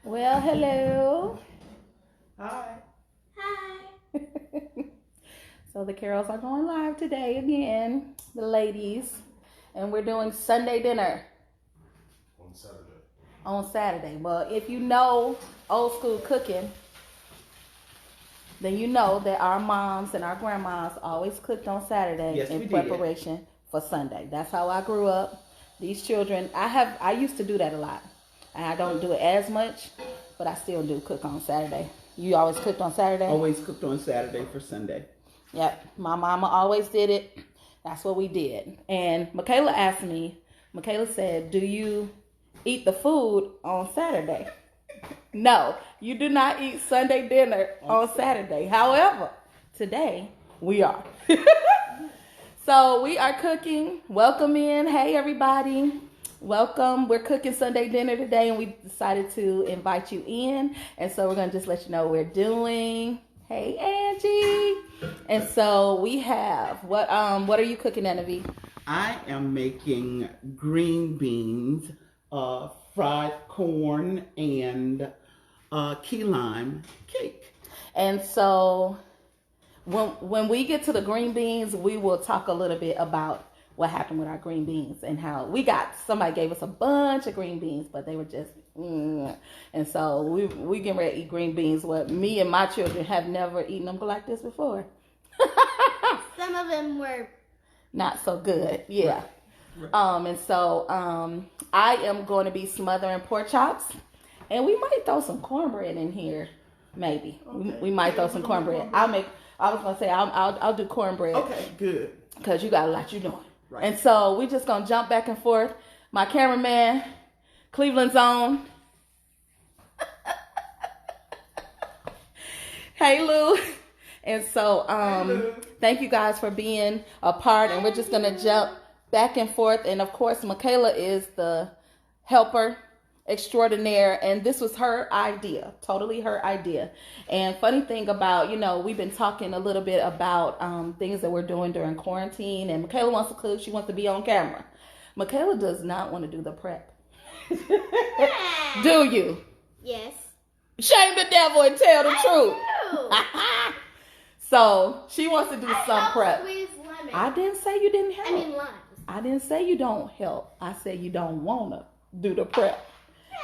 Well, hello. Hi. Hi. So the Carrolls are going live today again, the ladies, and we're doing Sunday dinner On Saturday. on Saturday. Well, if you know old school cooking, then you know that our moms and our grandmas always cooked on Saturday Yes, in we did. preparation for Sunday. That's how I grew up. These children, I used to do that a lot. And I don't do it as much, but I still do cook on Saturday. You always cooked on Saturday? Always cooked on Saturday for Sunday. Yep, my mama always did it. That's what we did. And Michaela asked me, Michaela said, do you eat the food on Saturday? No, you do not eat Sunday dinner on Saturday. However, today we are. So we are cooking. Welcome in. Hey, everybody. Welcome. We're cooking Sunday dinner today, and we decided to invite you in. And so we're going to just let you know what we're doing. Hey, Angie. And so we have, what are you cooking, Annavi? I am making green beans, fried corn, and key lime cake. And so when we get to the green beans, we will talk a little bit about what happened with our green beans and how somebody gave us a bunch of green beans, but they were just, and so we getting ready to eat green beans. What me and my children have never eaten them like this before. Some of them were not so good, yeah. Right. And so I am going to be smothering pork chops, and we might throw some cornbread in here, maybe. Okay. We might throw some cornbread. I'll do cornbread. Okay, good. Because you got a lot you're doing. Right. And so we just going to jump back and forth. My cameraman, Cleveland's own. Hey, Lou. And so thank you guys for being a part. And we're just going to jump back and forth. And, of course, Michaela is the helper extraordinaire, and this was her idea, totally her idea. And funny thing about, we've been talking a little bit about things that we're doing during quarantine, and Michaela wants to cook, she wants to be on camera. Michaela does not want to do the prep. Do you? yes. Shame the devil and tell the truth. I So she wants to do some prep. Squeeze lemon. I didn't say you didn't help. I mean limes. I didn't say you don't help. I said you don't want to do the prep.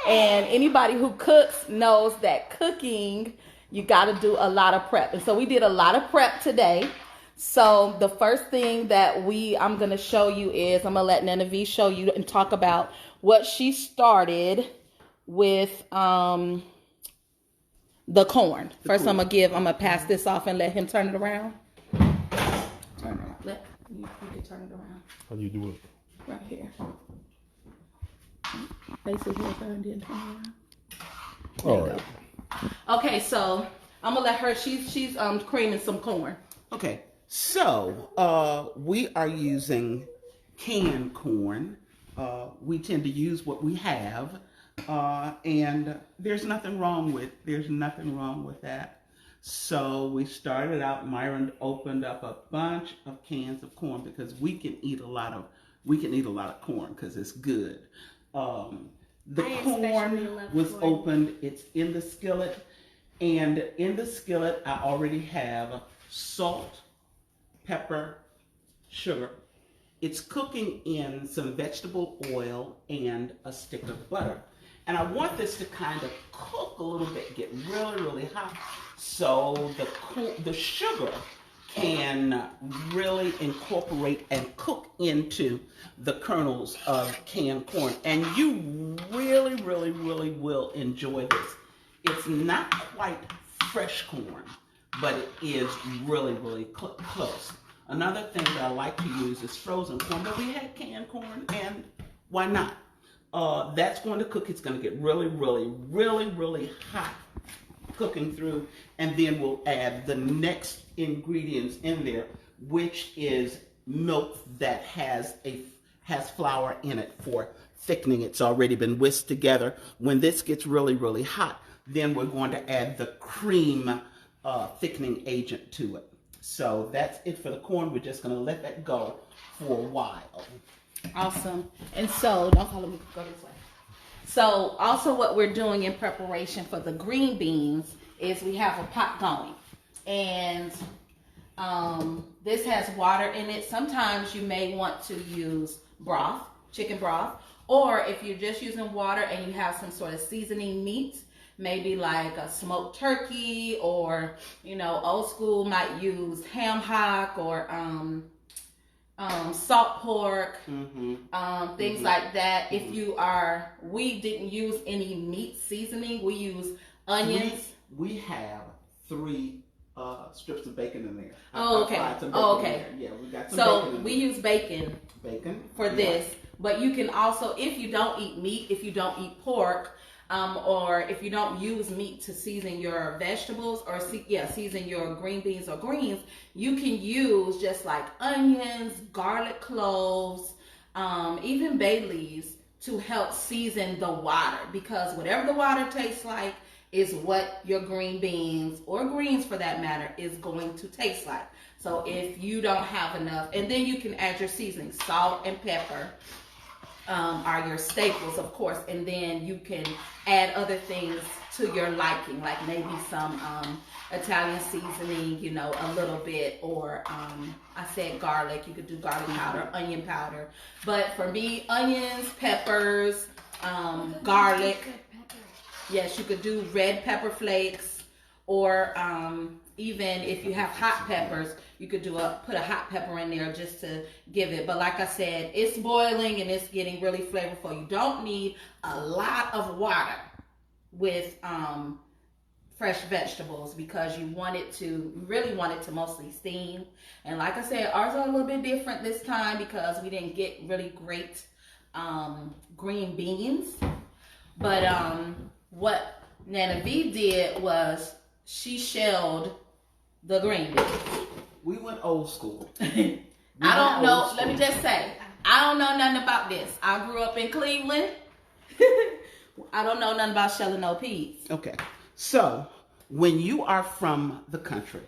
And anybody who cooks knows that cooking, you got to do a lot of prep. And so we did a lot of prep today. So the first thing that I'm going to show you is, I'm going to let Nana V show you and talk about what she started with the corn. First, I'm going to pass this off and let him turn it around. Turn it around. You can turn it around. How do you do it? Right here. Basically, and then turn around. All right. Okay, so I'm gonna let her. She's creaming some corn. Okay, so we are using canned corn. We tend to use what we have, and there's nothing wrong with that. So we started out. Myron opened up a bunch of cans of corn because we can eat a lot of corn because it's good. The I especially corn love was corn. opened. It's in the skillet, and in the skillet I already have salt, pepper, sugar. It's cooking in some vegetable oil and a stick of butter. And I want this to kind of cook a little bit, get really, really hot, so the sugar can really incorporate and cook into the kernels of canned corn. And you really, really, really will enjoy this. It's not quite fresh corn, but it is really, really close. Another thing that I like to use is frozen corn, but we had canned corn, and why not? That's going to cook. It's going to get really, really, really, really hot cooking through, and then we'll add the next ingredients in there, which is milk that has flour in it for thickening. It's already been whisked together. When this gets really, really hot, then we're going to add the cream thickening agent to it. So that's it for the corn. We're just going to let that go for a while. Awesome. And so, don't follow me. Go this way. So also what we're doing in preparation for the green beans is we have a pot going. And this has water in it. Sometimes you may want to use broth, chicken broth, or if you're just using water and you have some sort of seasoning meat, maybe like a smoked turkey, or old school might use ham hock or salt pork, things like that. If we didn't use any meat seasoning. We use onions. We have 3 strips of bacon in there. Okay. Yeah, we got some bacon So in we there. use bacon for this, but you can also, if you don't eat meat, if you don't eat pork, or if you don't use meat to season your vegetables or season your green beans or greens, you can use just like onions, garlic cloves, even bay leaves to help season the water, because whatever the water tastes like is what your green beans, or greens for that matter, is going to taste like. So if you don't have enough, and then you can add your seasoning, salt and pepper are your staples, of course, and then you can add other things to your liking, like maybe some Italian seasoning, a little bit, or I said garlic. You could do garlic powder, onion powder, but for me, onions, peppers, garlic. Yes, you could do red pepper flakes, or even if you have hot peppers, you could put a hot pepper in there just to give it. But like I said, it's boiling and it's getting really flavorful. You don't need a lot of water with fresh vegetables, because you really want it to mostly steam. And like I said, ours are a little bit different this time because we didn't get really great green beans. But what Nana V did was she shelled the green beans. We went old school. I don't know. Let me just say, I don't know nothing about this. I grew up in Cleveland. I don't know nothing about shelling no peas. Okay. So when you are from the country,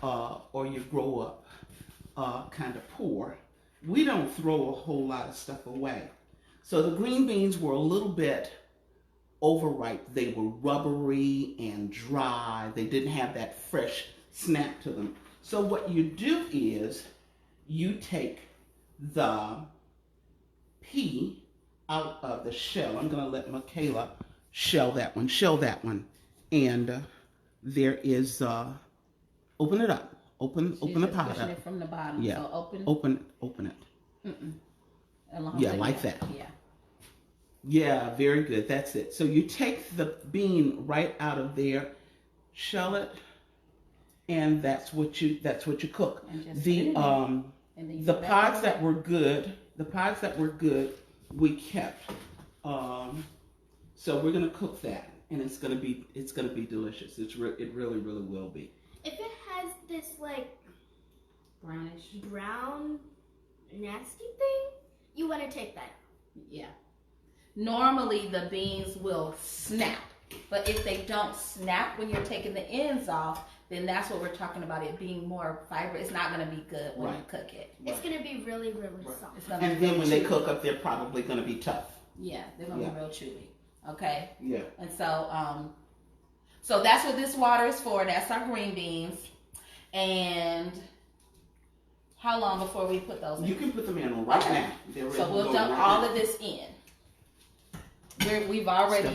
or you grow up kind of poor, we don't throw a whole lot of stuff away. So the green beans were a little bit overripe. They were rubbery and dry. They didn't have that fresh snap to them. So what you do is you take the pea out of the shell. I'm going to let Michaela shell that one. And there is, open it up. Open the pot pushing up. it from the bottom. Yeah. So Open it. Along Yeah, with like that. Yeah. Yeah, very good. That's it. So you take the bean right out of there, shell it, and that's what you cook. The pods that were good, we kept. So we're gonna cook that, and it's gonna be delicious. It really will be. If it has this like brown nasty thing, you want to take that. Yeah. Normally the beans will snap, but if they don't snap when you're taking the ends off, then that's what we're talking about, it being more fiber. It's not going to be good when you cook it. It's going to be really, really soft. And then when they cook up, they're probably going to be tough. Yeah, they're going to be real chewy. Okay? Yeah. And so, so that's what this water is for. That's our green beans. And how long before we put those in? You can put them in right now. So we'll dump all of this in. We've already,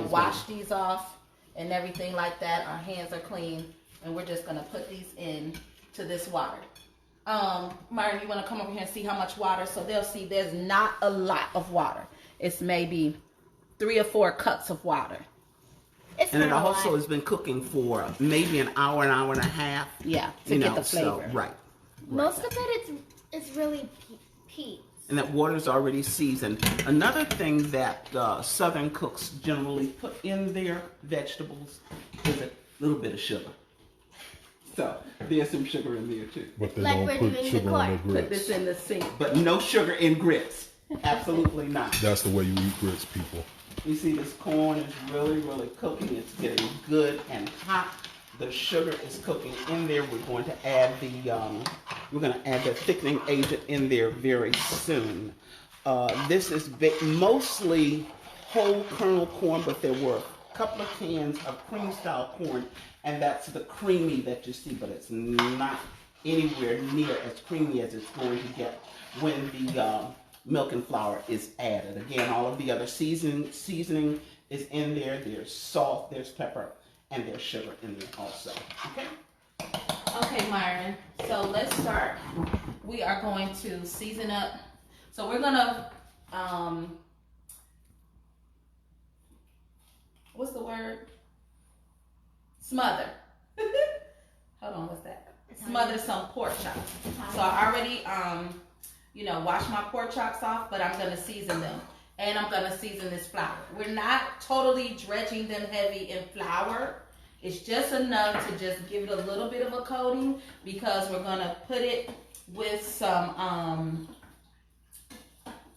washed these off and everything like that. Our hands are clean, and we're just gonna put these in to this water. Martin, you wanna come over here and see how much water? So they'll see there's not a lot of water. It's maybe 3 or 4 cups of water. And it also has been cooking for maybe an hour and a half. Yeah, to get the flavor. So, right. Most of it is really peas. And that water's already seasoned. Another thing that Southern cooks generally put in their vegetables is a little bit of sugar. So there's some sugar in there too. But they Like don't we're put doing sugar the on their corn. grits. Put this in the sink. But no sugar in grits. Absolutely not. That's the way you eat grits, people. You see this corn is really cooking. It's getting good and hot. The sugar is cooking in there. We're going to add the thickening agent in there very soon. This is mostly whole kernel corn, but there were a couple of cans of cream style corn, and that's the creamy that you see, but it's not anywhere near as creamy as it's going to get when the milk and flour is added. Again, all of the other seasoning is in there. There's salt, there's pepper, and there's sugar in there also. Okay? Okay, Myron. So let's start. We are going to season up. So we're gonna what's the word? Smother. Hold on, what's that? Smother some pork chops. So I already washed my pork chops off, but I'm gonna season them. And I'm gonna season this flour. We're not totally dredging them heavy in flour. It's just enough to just give it a little bit of a coating, because we're gonna put it with some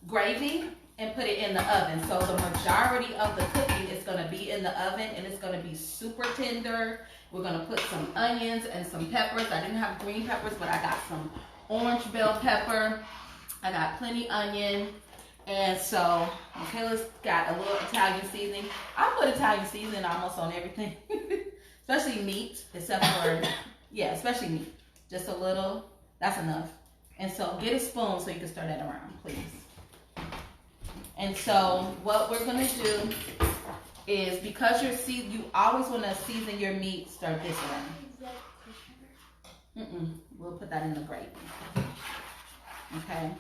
gravy and put it in the oven. So the majority of the cooking is gonna be in the oven, and it's gonna be super tender. We're gonna put some onions and some peppers. I didn't have green peppers, but I got some orange bell pepper. I got plenty onion. And so Michaela's got a little Italian seasoning. I put Italian seasoning almost on everything. Especially meat, except for, especially meat. Just a little, that's enough. And so get a spoon so you can stir that around, please. And so what we're gonna do is, because you always wanna season your meat, stir this around. We'll put that in the gravy. Okay.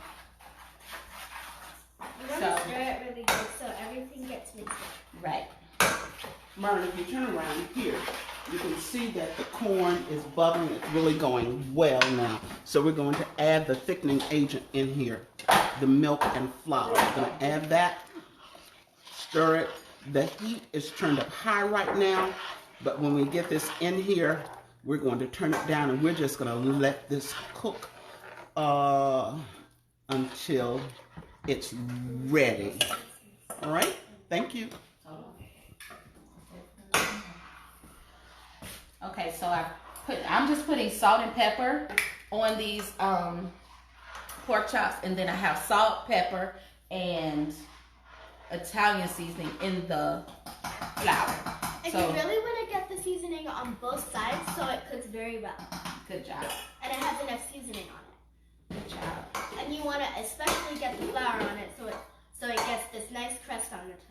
You want to stir it really good so everything gets mixed up. Right. Myron, if you turn around here, you can see that the corn is bubbling. It's really going well now. So we're going to add the thickening agent in here, the milk and flour. We're going to add that, stir it. The heat is turned up high right now, but when we get this in here, we're going to turn it down, and we're just going to let this cook until it's ready. All right? Thank you. Okay, so I'm just putting salt and pepper on these pork chops, and then I have salt, pepper, and Italian seasoning in the flour. And you really want to get the seasoning on both sides so it cooks very well. Good job. And it has enough seasoning on it. Good job. And you want to especially get the flour on it so it gets this nice crust on the top.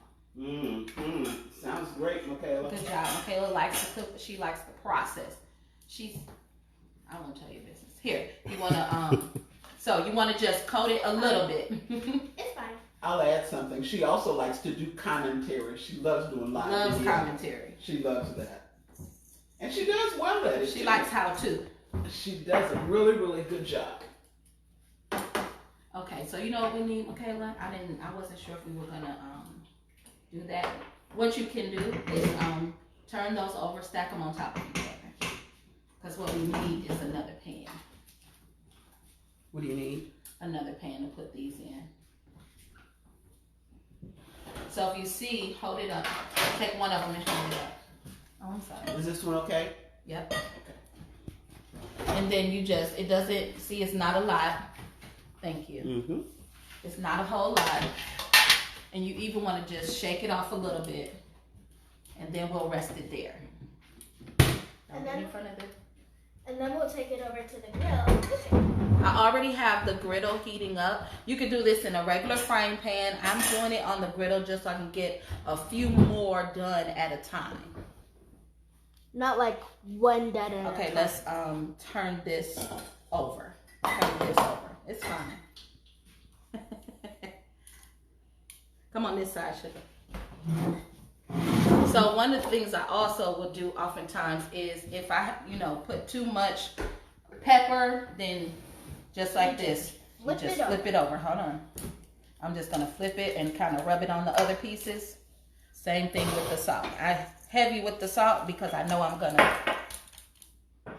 Sounds great, Michaela. Good job. Michaela likes to cook, but she likes the process. I won't tell you business. Here, you want to, so you want to just coat it a little bit. It's fine. I'll add something. She also likes to do commentary. She loves doing live Loves video. commentary. She loves that. And she does well at it. She likes how to. She does a really, really good job. Okay, so you know what we need, Michaela? I wasn't sure if we were gonna do that. What you can do is turn those over, stack them on top of each other. Because what we need is another pan. What do you need? Another pan to put these in. So if you see, hold it up. Take one of them and hold it up. Oh, I'm sorry. Is this one okay? Yep. Okay. And then you just, it's not a lot. Thank you. It's not a whole lot. And you even want to just shake it off a little bit. And then we'll rest it there. And then, in front of it. And then we'll take it over to the grill. I already have the griddle heating up. You can do this in a regular frying pan. I'm doing it on the griddle just so I can get a few more done at a time. Not like one dead end. Okay, let's turn this over. Turn this over. It's fine. Come on this side, sugar. So one of the things I also will do oftentimes is if I, put too much pepper, then just like this, flip it over. Hold on. I'm just gonna flip it and kind of rub it on the other pieces. Same thing with the salt. I heavy with the salt because I know I'm gonna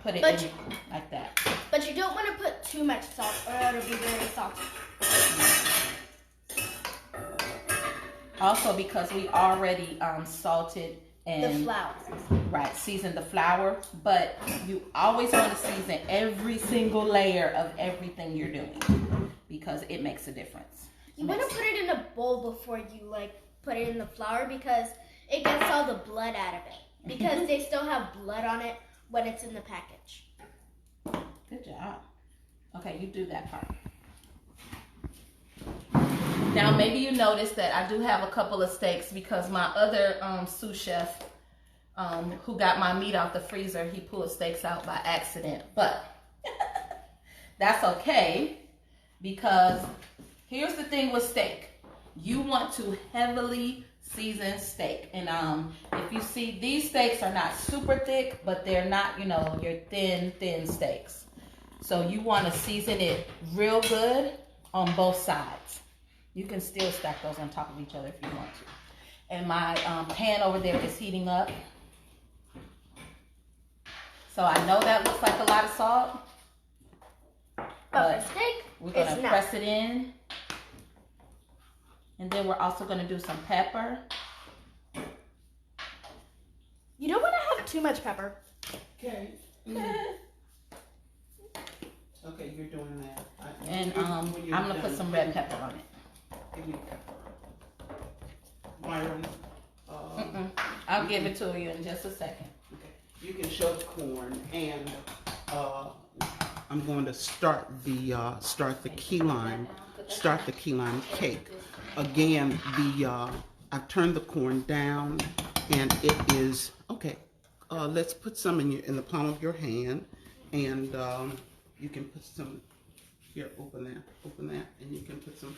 put it in like that. But you don't want to put too much salt or it'll be very salty. Also because we already salted and the flour. Right, season the flour, but you always want to season every single layer of everything you're doing because it makes a difference. You want to put it in a bowl before you put it in the flour because it gets all the blood out of it. Because they still have blood on it when it's in the package. Good job. Okay, you do that part. Now, maybe you noticed that I do have a couple of steaks because my other sous chef who got my meat out the freezer, he pulled steaks out by accident. But that's okay because here's the thing with steak. You want to heavily season steak. And if you see, these steaks are not super thick, but they're not, you know, your thin steaks. So you want to season it real good on both sides. You can still stack those on top of each other if you want to. And my pan over there is heating up. So I know that looks like a lot of salt, But for steak, we're going to press it in. And then we're also going to do some pepper. You don't want to have too much pepper. Okay. Okay, you're doing that. And I'm going to put some red pepper on it. Give me pepper. Myron. I'll give it to you in just a second. Okay. You can show the corn, and I'm going to start the key lime cake. Again, I've turned the corn down, and it is okay. Let's put some in the palm of your hand, and you can put some here. Open that, and you can put some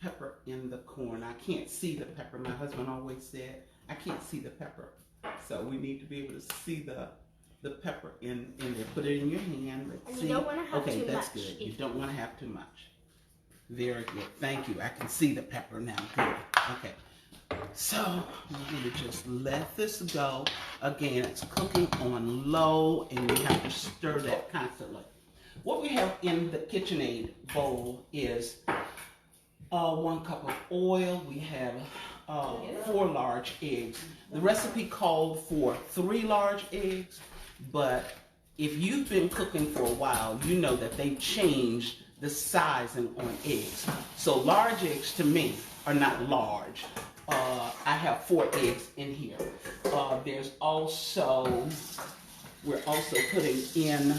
pepper in the corn. I can't see the pepper. My husband always said I can't see the pepper, so we need to be able to see the pepper in there. Put it in your hand. Let's see. You don't want to have okay, too that's much. good. You don't want to have too much. Very good. Thank you. I can see the pepper now. Good. Okay. So we're going to just let this go. Again, it's cooking on low, and you have to stir that constantly. What we have in the KitchenAid bowl is 1 cup of oil. We have 4 large eggs. The recipe called for 3 large eggs, but if you've been cooking for a while, you know that they've changed the sizing on eggs. So large eggs to me are not large. I have 4 eggs in here. We're also putting in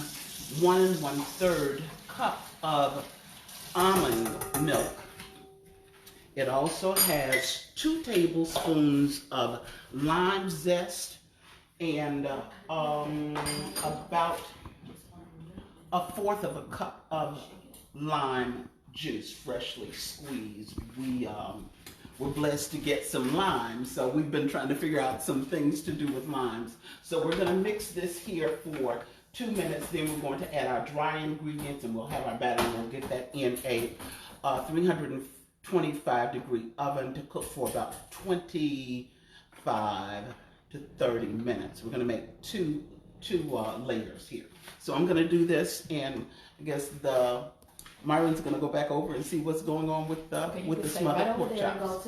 1 1/3 cup of almond milk. It also has 2 tablespoons of lime zest and about 1/4 of a cup of lime juice, freshly squeezed. We're blessed to get some lime, so we've been trying to figure out some things to do with limes. So we're going to mix this here for 2 minutes, then we're going to add our dry ingredients, and we'll have our batter, and we'll get that in a 325-degree oven to cook for about 25 to 30 minutes. We're going to make two layers here. So I'm going to do this, and I guess Myron's going to go back over and see what's going on with the smothered pork chops. Go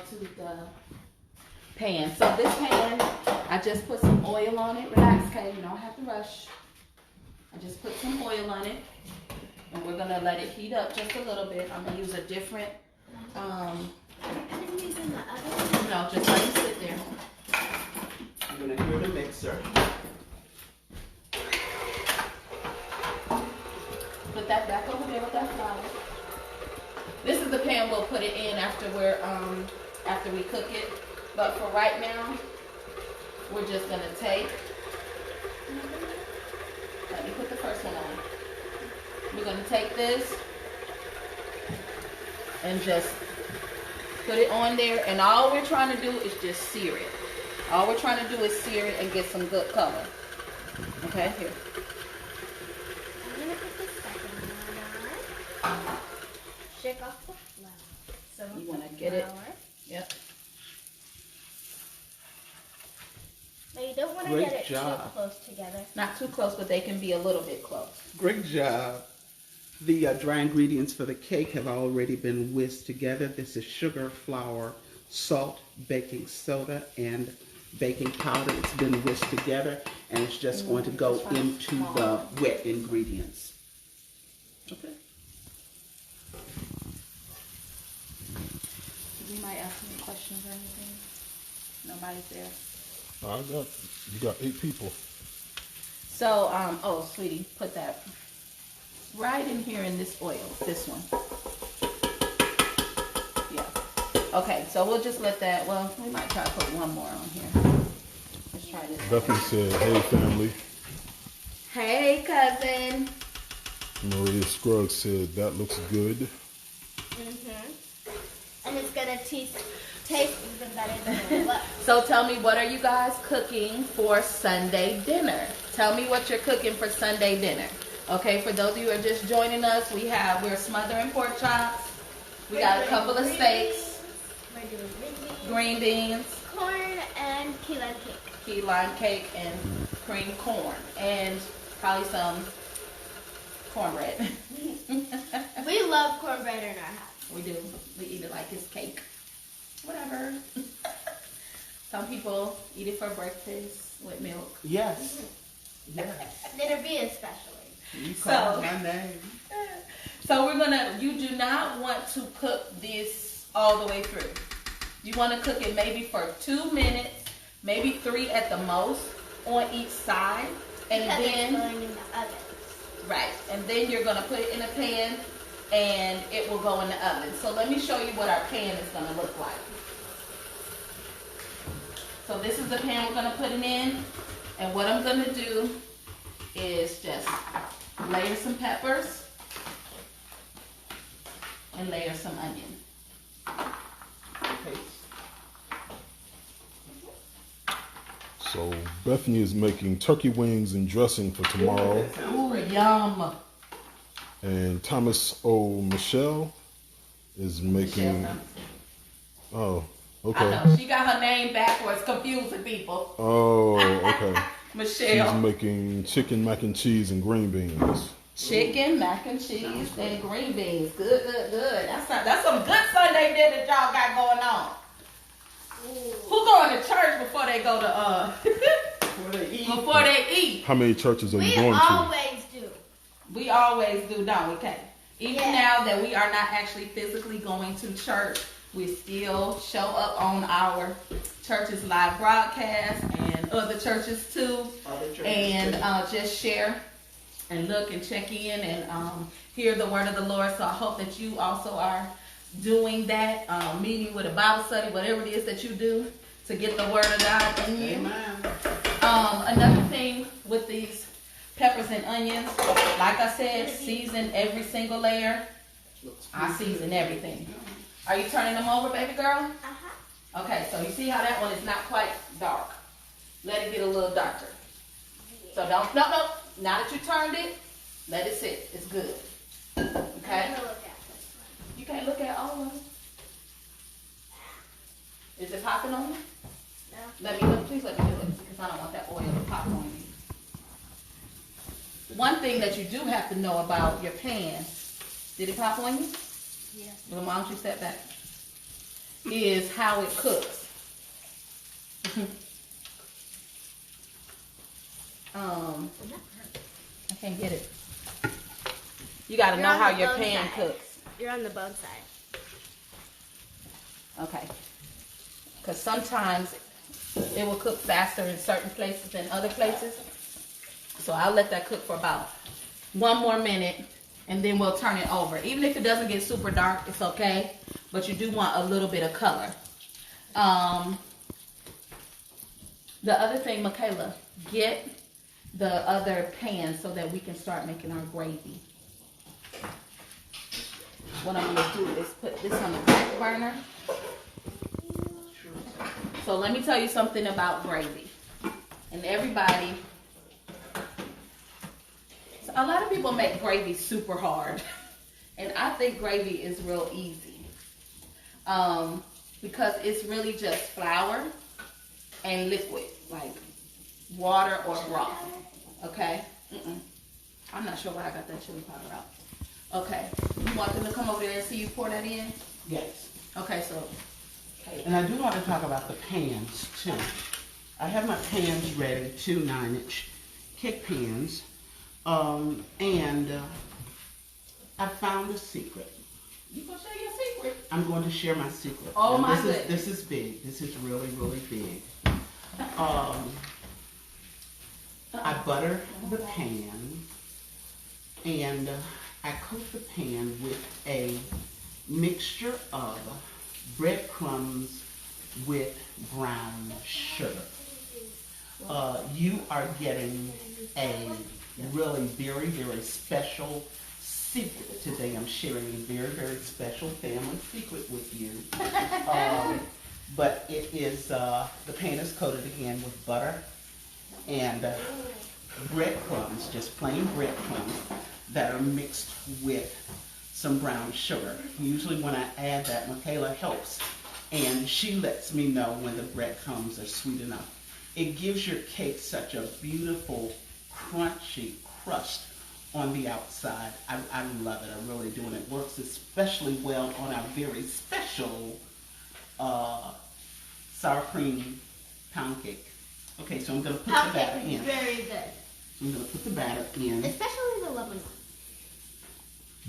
to the pan. So this pan, I just put some oil on it. Relax, Kay. You don't have to rush. I just put some oil on it, and we're gonna let it heat up just a little bit. I'm gonna use a different. No, just let it sit there. You're gonna hear the mixer. Put that back over there with that flour. This is the pan we'll put it in after we cook it. But for right now, we're just gonna take. Let me put the first one on. We're gonna take this and just put it on there, and all we're trying to do is just sear it. All we're trying to do is sear it and get some good color. Okay, here. I'm gonna put the second one on. Shake off the flour. So You wanna get it? Yep. But you don't want to Great get it job. too close together. Not too close, but they can be a little bit close. Great job. The dry ingredients for the cake have already been whisked together. This is sugar, flour, salt, baking soda, and baking powder. It's been whisked together, and it's just going to go into the wet ingredients. Okay. You might ask me questions or anything. Nobody's there. You got 8 people. So, oh, sweetie, put that right in here in this oil. This one. Yeah. Okay, so we'll just let that, well, we might try to put one more on here. Let's try this. Bethany said, "Hey family." Hey, cousin. Maria Scruggs said, "That looks good." And it's gonna taste even better than it looks. So tell me, what are you guys cooking for Sunday dinner? Tell me what you're cooking for Sunday dinner. Okay, for those of you who are just joining us, we're smothering pork chops. We got a couple of steaks. We're doing Green beans. corn and key lime cake. Key lime cake and cream corn. And probably some cornbread. We love cornbread in our house. We do. We eat it like it's cake. Whatever. Some people eat it for breakfast with milk. Yes. Yes. Dinner B especially. You called So- my name. So you do not want to cook this all the way through. You want to cook it maybe for 2 minutes, maybe 3 at the most on each side. And Because it's then, going in the oven. right, and then you're going to put it in a pan and it will go in the oven. So let me show you what our pan is going to look like. So this is the pan we're going to put it in. And what I'm going to do is just layer some peppers and layer some onion. So Bethany is making turkey wings and dressing for tomorrow. Ooh, yum. And Thomas O. Michelle is making. Michelle. Oh, I okay. know, she got her name backwards, confusing people. Oh, okay. She's Michelle. making chicken, mac and cheese, and green beans. Chicken, mac and cheese, and green beans. Good, good, good. That's some good Sunday dinner y'all got going on. Who going to church before they go to before they eat? How many churches are you We going to? always do. We always do, don't we, Kay? Even Yeah. now that we are not actually physically going to church, we still show up on our church's live broadcast and other churches too, and just share and look and check in and hear the word of the Lord. So I hope that you also are doing that, meeting with a Bible study, whatever it is that you do to get the word of God in you. Amen. Another thing with these peppers and onions, like I said, season every single layer. I season everything. Are you turning them over, baby girl? Uh-huh. Okay, so you see how that one is not quite dark. Let it get a little darker. So no, now that you turned it, let it sit. It's good. Okay? I'm gonna look at this one. You can't look at all of them. Is it popping on you? No. Please let me do it, because I don't want that oil to pop on you. One thing that you do have to know about your pan, did it pop on you? Yeah. Well, why don't you step back? Is how it cooks. I can't get it. You gotta You're know on how the your bone pan side. cooks. You're on the bone side. Okay. Because sometimes it will cook faster in certain places than other places. So I'll let that cook for about 1 more minute and then we'll turn it over. Even if it doesn't get super dark, it's okay. But you do want a little bit of color. The other thing, Michaela, get the other pan so that we can start making our gravy. What I'm going to do is put this on the back burner. So let me tell you something about gravy. And everybody, so a lot of people make gravy super hard. And I think gravy is real easy. Because it's really just flour and liquid, like water or broth. Okay? I'm not sure why I got that chili powder out. Okay. You want them to come over there and see you pour that in? Yes. Okay, so. Okay. And I do want to talk about the pans too. I have my pans ready, 2 9-inch cake pans. And I found a secret. You gonna share your secret? I'm going to share my secret. Oh, And my this goodness. This is big. This is really, really big. I butter the pan, and I coat the pan with a mixture of breadcrumbs with brown sugar. You are getting a really very, very special secret today. I'm sharing a very, very special family secret with you. But it is, the pan is coated again with butter and breadcrumbs, just plain breadcrumbs that are mixed with some brown sugar. Usually when I add that, Michaela helps, and she lets me know when the breadcrumbs are sweet enough. It gives your cake such a beautiful, crunchy crust on the outside. I love it. I really do, and it works especially well on our very special sour cream pound cake. Okay, so I'm going to put the batter in. Very good. I'm going to put the batter in. Especially the lovely one.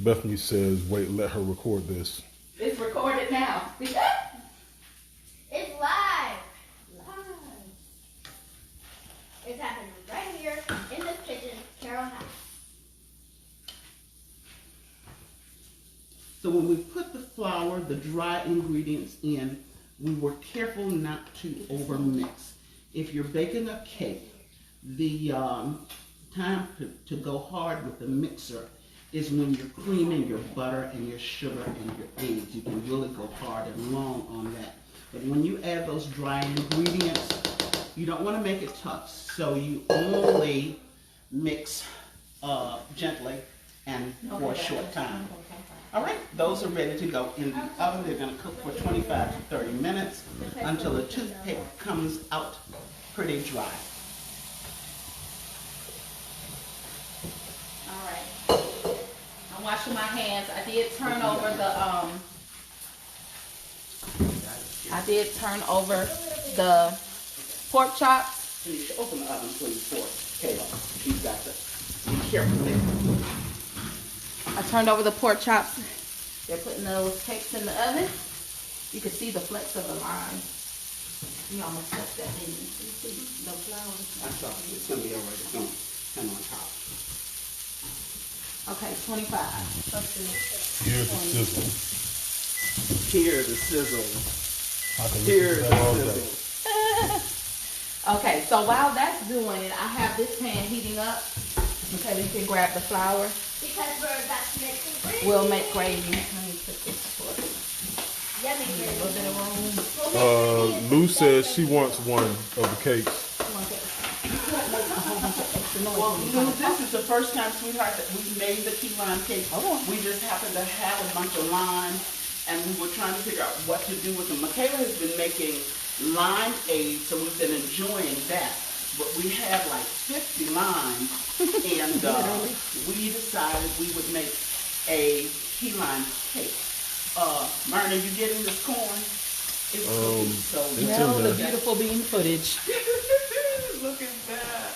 Bethany says, wait, let her record this. It's recorded now. It's live. It's happening right here in this kitchen, Carroll house. So when we put the flour, the dry ingredients in, we were careful not to overmix. If you're baking a cake, the time to go hard with the mixer is when you're creaming your butter and your sugar and your eggs. You can really go hard and long on that. But when you add those dry ingredients, you don't want to make it tough. So you only mix gently and for a short time. All right, those are ready to go in the oven. They're going to cook for 25 to 30 minutes until the toothpick comes out pretty dry. All right. I'm washing my hands. I did turn over the pork chops. Tanisha, open the oven, please, for Kayla. She's got to be careful there. I turned over the pork chops. They're putting those cakes in the oven. You can see the flecks of the lime. You almost left that in. You see no flowers. That's all. It's going to be all right. It's going to come on top. Okay, 25. Here's the sizzle. Hear the sizzle. I can Hear listen to the that all day. sizzle. Okay, so while that's doing it, I have this pan heating up. Okay, you can grab the flour. Because we're about to make some gravy. We'll make gravy. Let me put this for Yummy a gravy. little bit of room. Lou says she wants one of the cakes. Well, Lou, this is the first time, sweetheart, that we made the key lime cake. We just happened to have a bunch of lime, and we were trying to figure out what to do with them. Michaela has been making limeade, so we've been enjoying that. But we have like 50 limes, and we decided we would make a key lime cake. Myrna, you getting this corn? It's cooking so it's Smell in the there. beautiful bean footage. Look at that.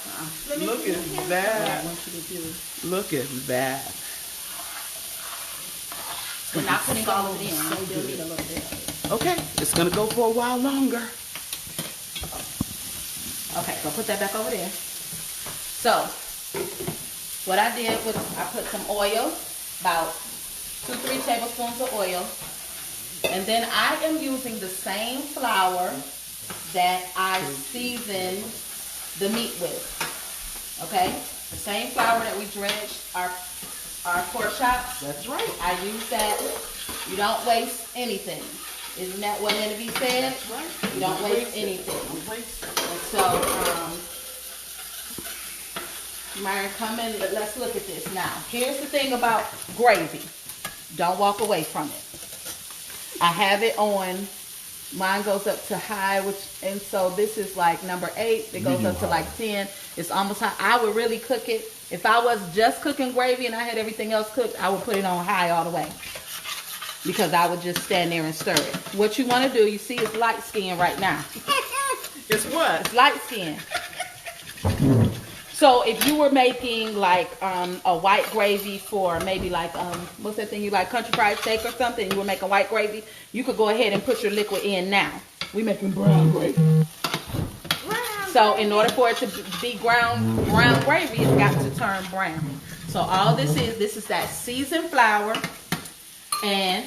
Look at that. Look at that. We're not putting all of it in. So we'll need a little bit of it. Okay, it's gonna go for a while longer. Okay, so put that back over there. So, what I did was I put some oil, about 2-3 tablespoons of oil. And then I am using the same flour that I seasoned the meat with. Okay? The same flour that we dredged our pork chops. That's right. I use that. You don't waste anything. Isn't that what had to be said? That's right. You don't waste anything. Don't waste it. And so, Myron, come in. Let's look at this now. Here's the thing about gravy. Don't walk away from it. I have it on. Mine goes up to high, and so this is like number 8. It goes up to like 10. It's almost high. I would really cook it. If I was just cooking gravy and I had everything else cooked, I would put it on high all the way. Because I would just stand there and stir it. What you want to do, you see it's light skin right now. It's what? It's light skin. So if you were making like a white gravy for maybe like what's that thing you like, country fried steak or something, you were making white gravy, you could go ahead and put your liquid in now. We making brown gravy. So in order for it to be brown gravy, it's got to turn brown. So all this is that seasoned flour, and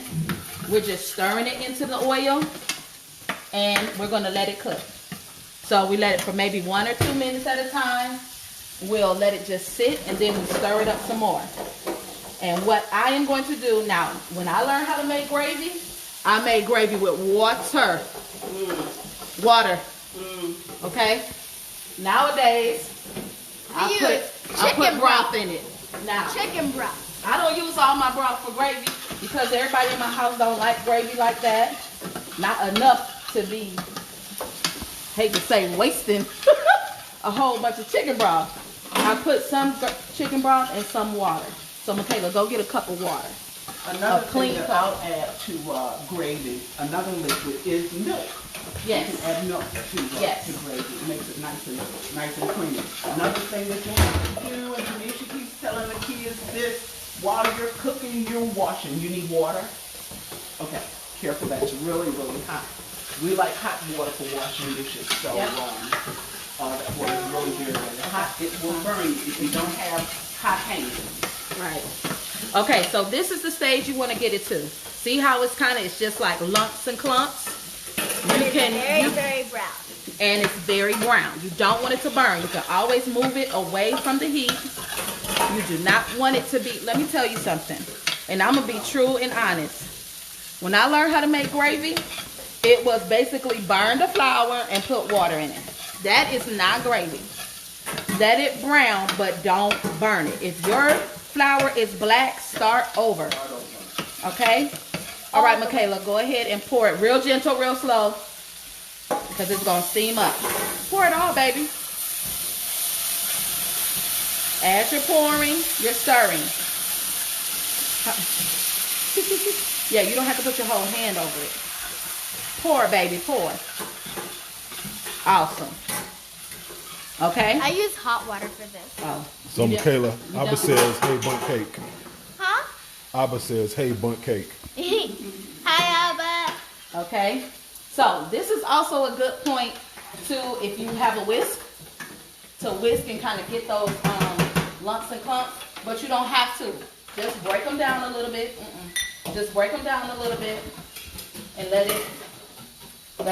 we're just stirring it into the oil, and we're gonna let it cook. So we let it for maybe 1 or 2 minutes at a time. We'll let it just sit, and then we stir it up some more. And what I am going to do now, when I learned how to make gravy, I made gravy with water. Water. Okay? Nowadays, I put broth in it. Now, Chicken broth. I don't use all my broth for gravy because everybody in my house don't like gravy like that. Not enough to be, hate to say, wasting a whole bunch of chicken broth. I put some chicken broth and some water. So Michaela, go get a cup of water. Another clean thing that cup. I'll add to gravy, another liquid, is milk. Yes. You can add milk to Yes. gravy. It makes it nice and creamy. Another thing that you have to do, and Tanisha keeps telling the kids this, while you're cooking, you're washing. You need water. Okay, careful, that's really, really hot. We like hot water for washing dishes, so Yep. that water is really very, very hot. It will burn you if you don't have hot hands. Right. Okay, so this is the stage you want to get it to. See how it's just like lumps and clumps? Very brown. And it's very brown. You don't want it to burn. You can always move it away from the heat. You do not want it to be, let me tell you something. And I'm going to be true and honest. When I learned how to make gravy, it was basically burn the flour and put water in it. That is not gravy. Let it brown, but don't burn it. If your flour is black, start over. Okay? All right, Michaela, go ahead and pour it real gentle, real slow, because it's going to steam up. Pour it all, baby. As you're pouring, you're stirring. Yeah, you don't have to put your whole hand over it. Pour, baby, pour. Awesome. Okay? I use hot water for this. Oh. So You Michaela, you Abba don't- says, hey, bunt cake. Huh? Abba says, hey, bunt cake. Hi, Abba. Okay? So, this is also a good point, too, if you have a whisk, to whisk and kind of get those lumps and clumps, but you don't have to. Just break them down a little bit. Just break them down a little bit and let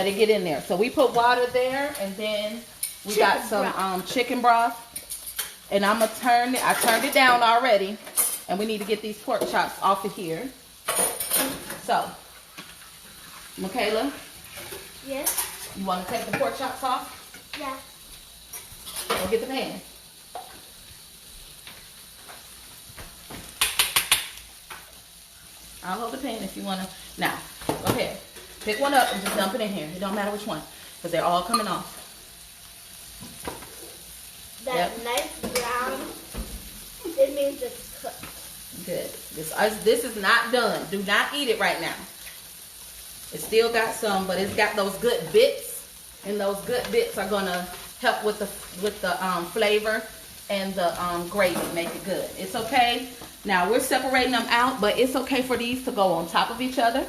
it get in there. So we put water there, and then we got some chicken broth, and I'm gonna turn it. I turned it down already, and we need to get these pork chops off of here. So, Michaela, Yes? you want to take the pork chops off? Yeah. Go get the pan. I'll hold the pan if you want to. Now, go ahead. Pick one up and just dump it in here. It don't matter which one, because they're all coming off. That Yep. nice brown, it means it's cooked. Good. This is not done. Do not eat it right now. It's still got some, but it's got those good bits, and those good bits are gonna help with the flavor and the gravy, make it good. It's okay. Now we're separating them out, but it's okay for these to go on top of each other.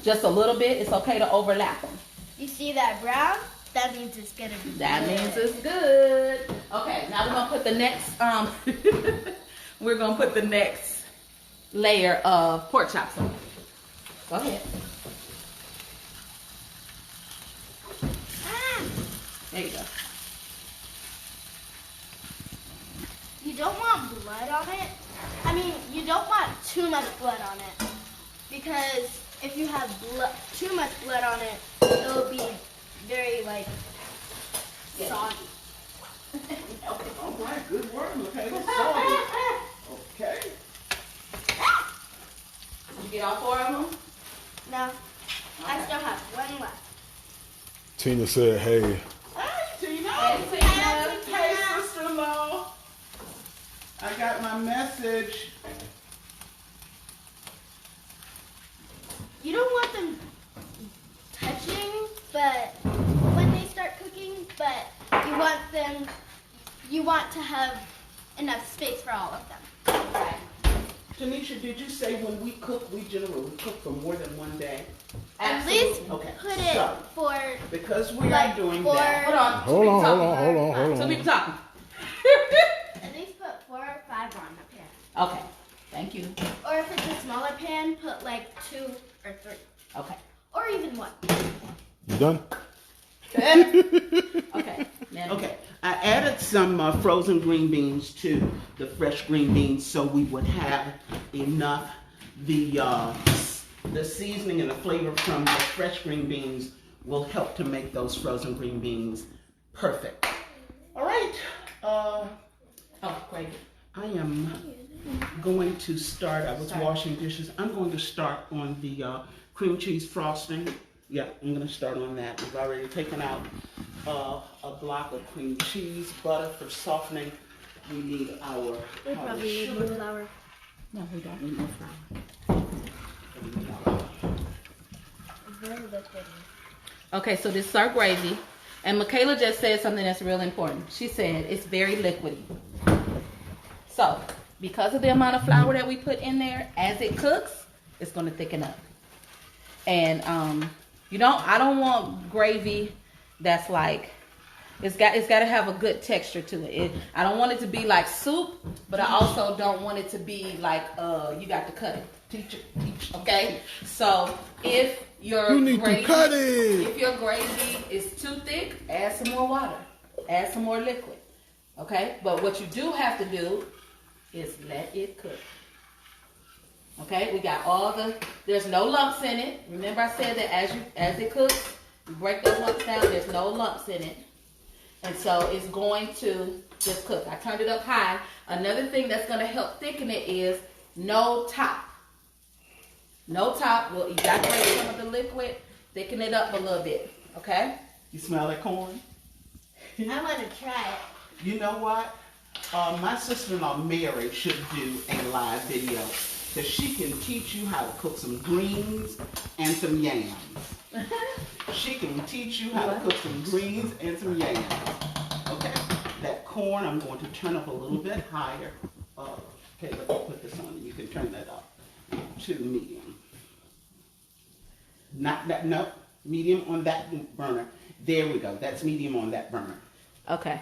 Just a little bit. It's okay to overlap them. You see that brown? That means it's gonna be That good. means it's good. Okay, now we're gonna put the next we're gonna put the next layer of pork chops on. Go ahead. There you go. You don't want blood on it. I mean, you don't want too much blood on it. Because if you have too much blood on it, it'll be very, like, soggy. All right, good work, Michaela. Sorry. Okay. Did you get all 4 of them? No, I still have one left. Tina said, hey. Hey, Tina. Hey, Tina. Hey, sister-in-law. I got my message. You don't want them touching, but when they start cooking, but you want them you want to have enough space for all of them. Right. Tanisha, did you say when we cook, we generally cook for more than one day? At least Okay. put it So, for because we like are doing four. that. Hold on. Hold on. Two people talking. At least put 4 or 5 on the pan. Okay. Thank you. Or if it's a smaller pan, put like 2 or 3. Okay. Or even 1. You done? Okay. Now, Okay, I added some frozen green beans to the fresh green beans so we would have enough. The seasoning and the flavor from the fresh green beans will help to make those frozen green beans perfect. All right, Oh, great. I am going to start. I was washing dishes. I'm going to start on the cream cheese frosting. Yeah, I'm going to start on that. We've already taken out a block of cream cheese, butter for softening. We need our powdered sugar. flour. No, we don't need no flour. Okay, so this is our gravy. And Michaela just said something that's real important. She said it's very liquidy. So, because of the amount of flour that we put in there, as it cooks, it's going to thicken up. And I don't want gravy that's like, it's got to have a good texture to it. I don't want it to be like soup, but I also don't want it to be like you got to cut it. Teach, okay? So if your if your gravy is too thick, add some more water. Add some more liquid. Okay? But what you do have to do is let it cook. Okay? We got there's no lumps in it. Remember I said that as it cooks, you break those lumps down, there's no lumps in it. And so it's going to just cook. I turned it up high. Another thing that's going to help thicken it is no top. No top will evaporate some of the liquid, thicken it up a little bit. Okay? You smell that corn? I want to try it. You know what? My sister-in-law Mary should do a live video because she can teach you how to cook some greens and some yams. She can teach you how to cook some greens and some yams. Okay? That corn, I'm going to turn up a little bit higher. Okay, let me put this on. You can turn that up to medium. No, medium on that burner. There we go. That's medium on that burner. Okay.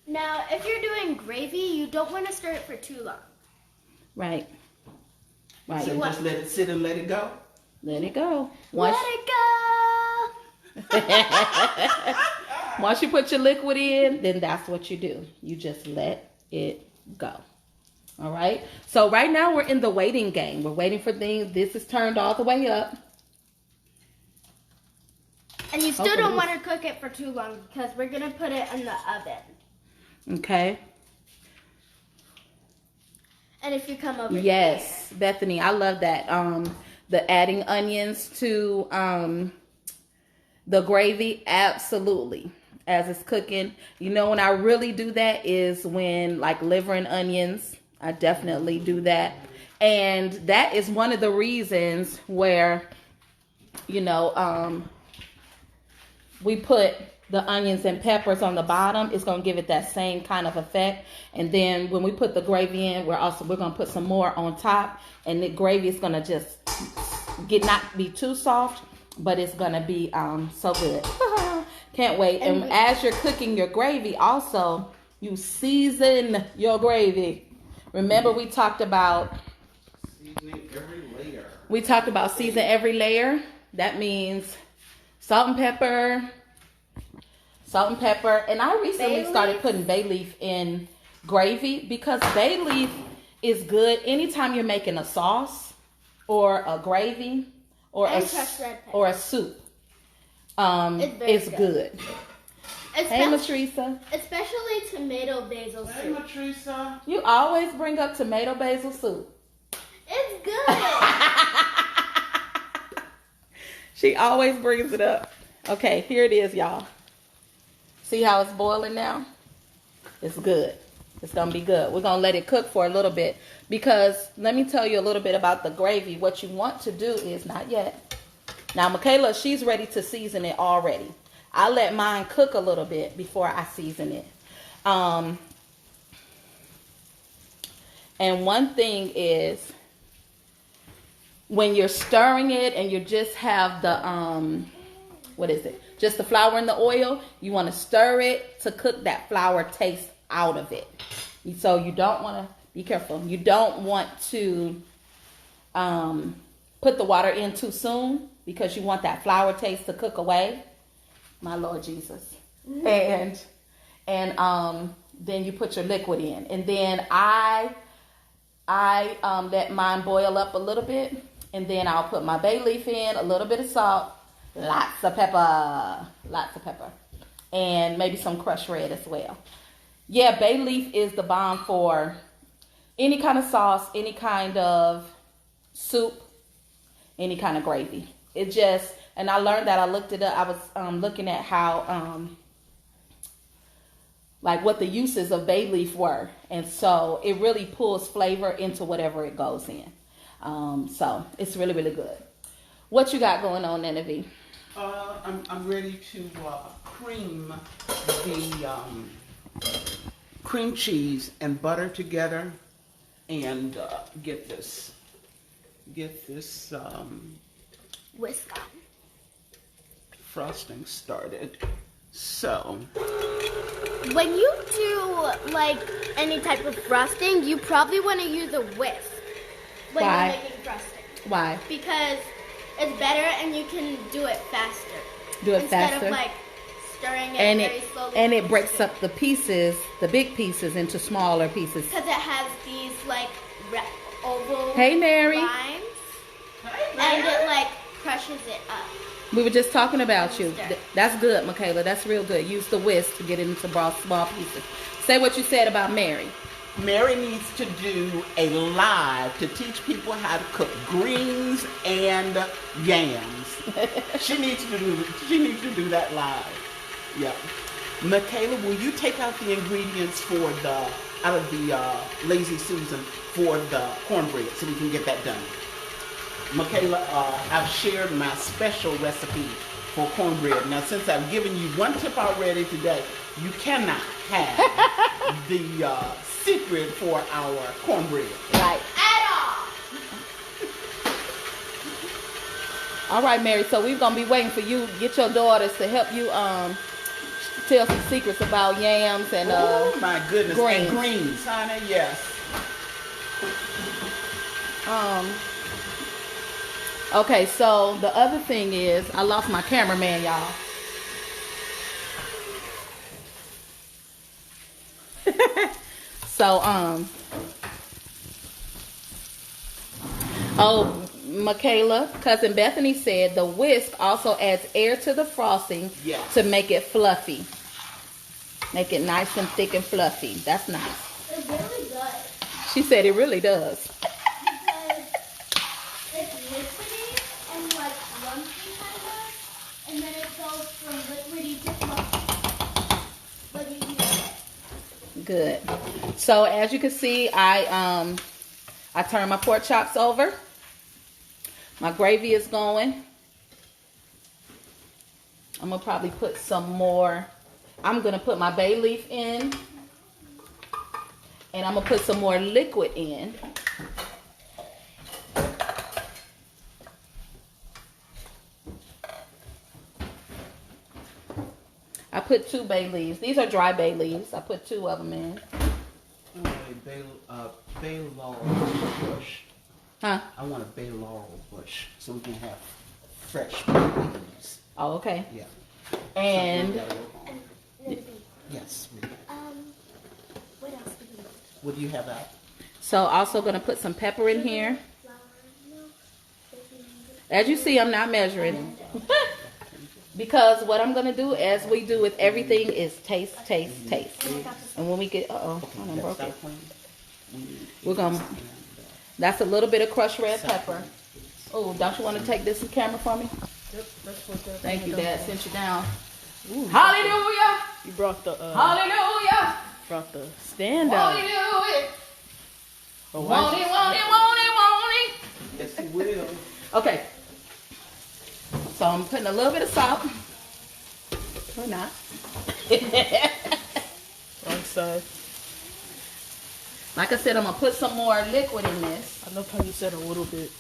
Now, if you're doing gravy, you don't want to stir it for too long. Right. Right. So just let it sit and let it go. Let it go. Let it go! Once you put your liquid in, then that's what you do. You just let it go. All right. So right now we're in the waiting game. We're waiting for things. This is turned all the way up. And you still don't want to cook it for too long because we're going to put it in the oven. Okay. And if you come over Yes, here. Bethany, I love that. The adding onions to the gravy, absolutely. As it's cooking. You know when I really do that is when like liver and onions. I definitely do that. And that is one of the reasons where, we put the onions and peppers on the bottom. It's going to give it that same kind of effect. And then when we put the gravy in, we're going to put some more on top. And the gravy is going to just not be too soft, but it's going to be so good. Can't wait. And as you're cooking your gravy, also, you season your gravy. Remember we talked about seasoning every layer. We talked about season every layer. That means salt and pepper. And I recently started putting bay leaf in gravy because bay leaf is good anytime you're making a sauce or a gravy or a soup. It's good. Hey, Matrisa. Especially tomato basil soup. Hey, Matrisa. You always bring up tomato basil soup. It's good. She always brings it up. Okay, here it is, y'all. See how it's boiling now? It's good. It's going to be good. We're going to let it cook for a little bit because let me tell you a little bit about the gravy. What you want to do is, not yet. Now, Michaela, she's ready to season it already. I let mine cook a little bit before I season it. And one thing is when you're stirring it and you just have the what is it? Just the flour and the oil, you want to stir it to cook that flour taste out of it. So you don't want to, be careful. You don't want to put the water in too soon because you want that flour taste to cook away. My Lord Jesus. And then you put your liquid in. And then I let mine boil up a little bit. And then I'll put my bay leaf in, a little bit of salt, lots of pepper, and maybe some crushed red as well. Yeah, bay leaf is the bomb for any kind of sauce, any kind of soup, any kind of gravy. It just, and I learned that, I looked it up. I was looking at how, like what the uses of bay leaf were. And so it really pulls flavor into whatever it goes in. So it's really, really good. What you got going on, Nineveh? I'm ready to cream the cream cheese and butter together and get this Whisk on. frosting started. So When you do like any type of frosting, you probably want to use a whisk when Why? you're making frosting. Why? Because it's better and you can do it faster. Do it Instead faster? of like stirring it And very slowly. and it breaks up the pieces, the big pieces, into smaller pieces. Because it has these like oval Hey, Mary. lines. And it like crushes it up. We were just talking about you. Stir. That's good, Michaela. That's real good. Use the whisk to get it into small pieces. Say what you said about Mary. Mary needs to do a live to teach people how to cook greens and yams. She needs to do that live. Yeah. Michaela, will you take out the ingredients out of the Lazy Susan for the cornbread so we can get that done? Michaela, I've shared my special recipe for cornbread. Now, since I've given you one tip already today, you cannot have the secret for our cornbread. Right. At all. All right, Mary. So we're gonna be waiting for you. Get your daughters to help you tell some secrets about yams and Oh my goodness. greens. And greens, honey, yes. Okay, so the other thing is I lost my cameraman, y'all. So Michaela, cousin Bethany said the whisk also adds air to the frosting Yes. to make it fluffy. Make it nice and thick and fluffy. That's nice. It really does. She said it really does. Because it's liquidy and like lumpy kind of, and then it goes from liquidy to fluffy. But you use it. Good. So as you can see, I turned my pork chops over. My gravy is going. I'm gonna probably put some more. I'm gonna put my bay leaf in, and I'm gonna put some more liquid in. I put 2 bay leaves. These are dry bay leaves. I put 2 of them in. Bay laurel bush. Huh? I want a bay laurel bush so we can have fresh leaves. Oh, okay. Yeah. And Something we gotta work on. Yes. What else do you need? What do you have out? so also gonna put some pepper in here. As you see, I'm not measuring. Because what I'm gonna do, as we do with everything, is taste, taste, taste. And when we get, I broke it. We're gonna, that's a little bit of crushed red pepper. Oh, don't you want to take this camera for me? Thank you, Dad. Sent you down. Hallelujah! You brought the Hallelujah! stand Won't out. he do it? Oh, Won't he, won't he, won't he, won't he? Yes, he will. Okay. So I'm putting a little bit of salt. Or not. Wrong say. Like I said, I'm gonna put some more liquid in this. I know how you said a little bit.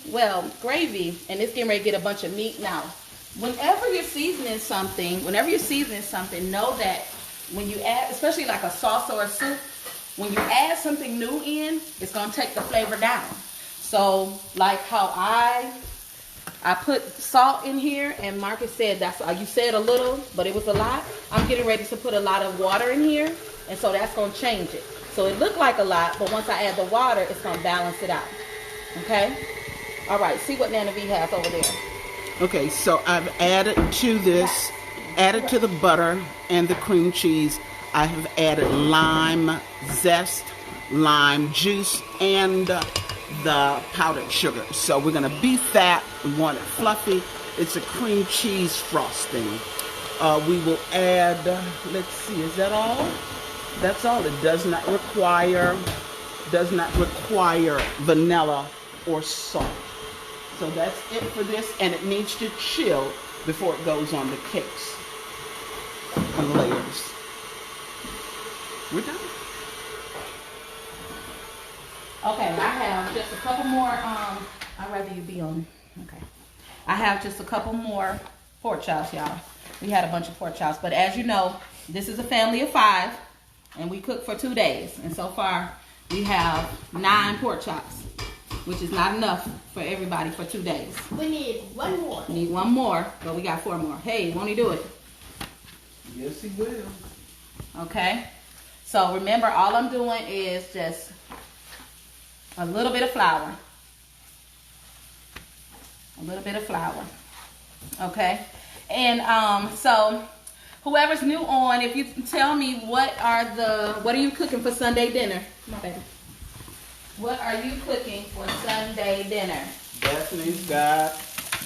Well, gravy, and it's getting ready to get a bunch of meat now. Whenever you're seasoning something, know that when you add, especially like a sauce or a soup, when you add something new in, it's gonna take the flavor down. So, like how I put salt in here, and Marcus said you said a little, but it was a lot. I'm getting ready to put a lot of water in here, and so that's gonna change it. So it looked like a lot, but once I add the water, it's gonna balance it out. Okay. All right. See what Nana V has over there. Okay, so I've added to this, added to the butter and the cream cheese, I have added lime zest, lime juice, and the powdered sugar. So we're going to beef that. We want it fluffy. It's a cream cheese frosting. We will add, let's see, is that all? That's all. It does not require vanilla or salt. So that's it for this, and it needs to chill before it goes on the cakes and the layers. We're done. Okay, I have just a couple more. I'd rather you be on. Okay, I have just a couple more pork chops, y'all. We had a bunch of pork chops, but as you know, this is a family of 5, and we cook for 2 days, and so far we have 9 pork chops, which is not enough for everybody for 2 days. We need one more. Need one more, but we got 4 more. Hey, won't he do it? Yes, he will. Okay. So remember, all I'm doing is just a little bit of flour. A little bit of flour. Okay. And so whoever's new on, if you tell me what are you cooking for Sunday dinner? Come on, baby. What are you cooking for Sunday dinner? Daphne's got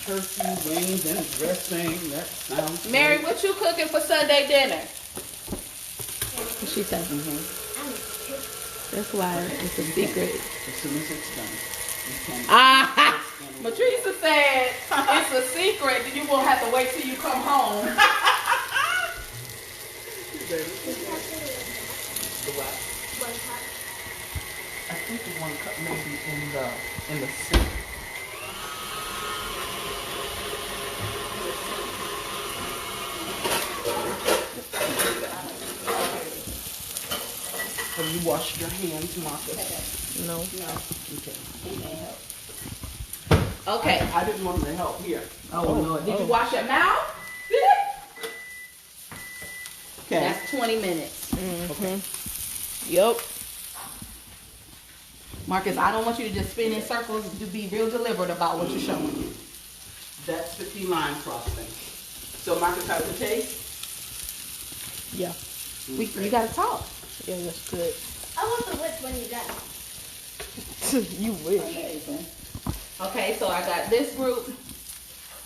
turkey wings and dressing. That sounds Mary, good. what you cooking for Sunday dinner? She said. That's why it's a secret. As soon as it's done. you can- Ah, Matricia said it's a secret that you won't have to wait till you come home. The what? I think the one cup maybe in the sink. Have you washed your hands, Marcus? No. Okay. Okay. I didn't want to help here. Oh, Lord. Did you wash your mouth? Okay. That's 20 minutes. Okay. Yep. Marcus, I don't want you to just spin in circles. To be real deliberate about what you're showing. That's the key lime frosting. So, Marcus, how's it taste? Yeah. You gotta talk. Yeah, that's good. I want the whip when you're done. You wish. Amazing. Okay, so I got this group.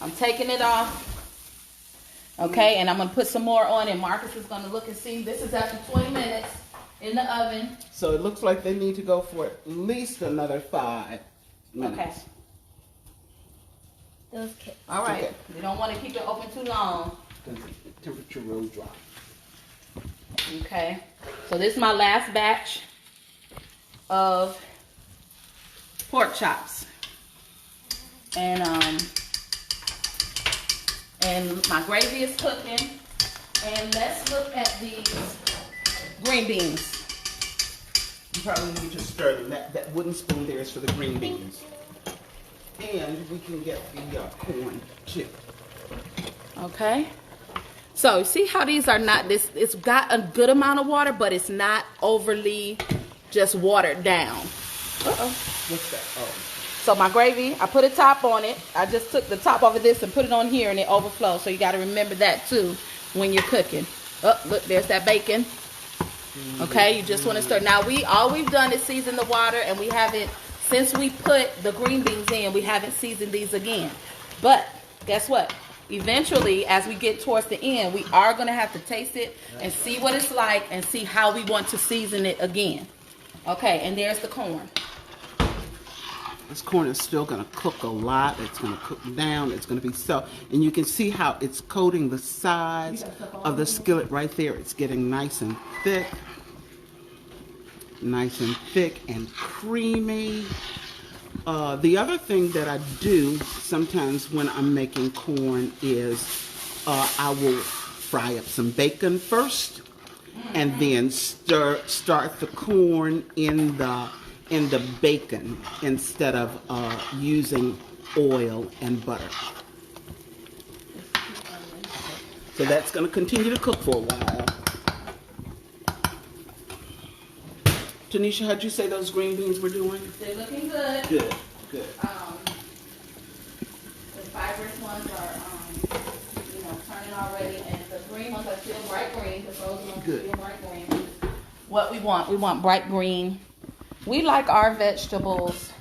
I'm taking it off. Okay, and I'm gonna put some more on, and Marcus is gonna look and see. This is after 20 minutes in the oven. So it looks like they need to go for at least another 5 minutes. Okay. Those kids. All right. Okay. We don't want to keep it open too long. Because the temperature will drop. Okay. So this is my last batch of pork chops. And my gravy is cooking. And let's look at these green beans. You probably need to stir them. That wooden spoon there is for the green beans. And we can get the corn too. Okay. So see how these are not this. It's got a good amount of water, but it's not overly just watered down. What's that? Oh. So my gravy, I put a top on it. I just took the top off of this and put it on here, and it overflows. So you got to remember that too when you're cooking. Oh, look, there's that bacon. Okay, you just want to stir. Now all we've done is season the water, and we haven't, since we put the green beans in, we haven't seasoned these again. But guess what? Eventually, as we get towards the end, we are going to have to taste it and see what it's like and see how we want to season it again. Okay, and there's the corn. This corn is still going to cook a lot. It's going to cook down. It's going to be so. And you can see how it's coating the sides of the skillet right there. It's getting nice and thick. Nice and thick and creamy. The other thing that I do sometimes when I'm making corn is I will fry up some bacon first and then start the corn in the bacon instead of using oil and butter. So that's going to continue to cook for a while. Tanisha, how'd you say those green beans were doing? They're looking good. Good, good. The fibrous ones are, turning already, and the green ones are still bright green. The frozen ones are still bright green. What we want bright green. We like our vegetables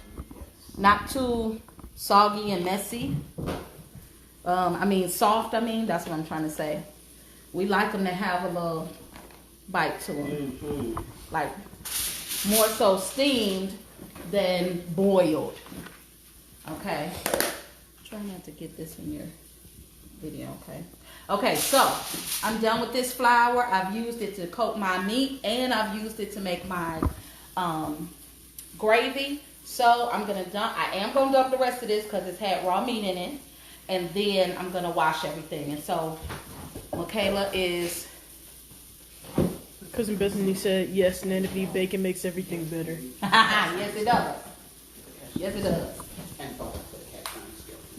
not too soggy and messy. Soft. That's what I'm trying to say. We like them to have a little bite to them, like more so steamed than boiled. Okay. Try not to get this in your video. Okay, so I'm done with this flour. I've used it to coat my meat, and I've used it to make my gravy. So I am gonna dump the rest of this because it's had raw meat in it, and then I'm gonna wash everything. And so Michaela is. Cousin Bethany said yes, and then if you bacon makes everything better. Yes, it does. Yes, it does.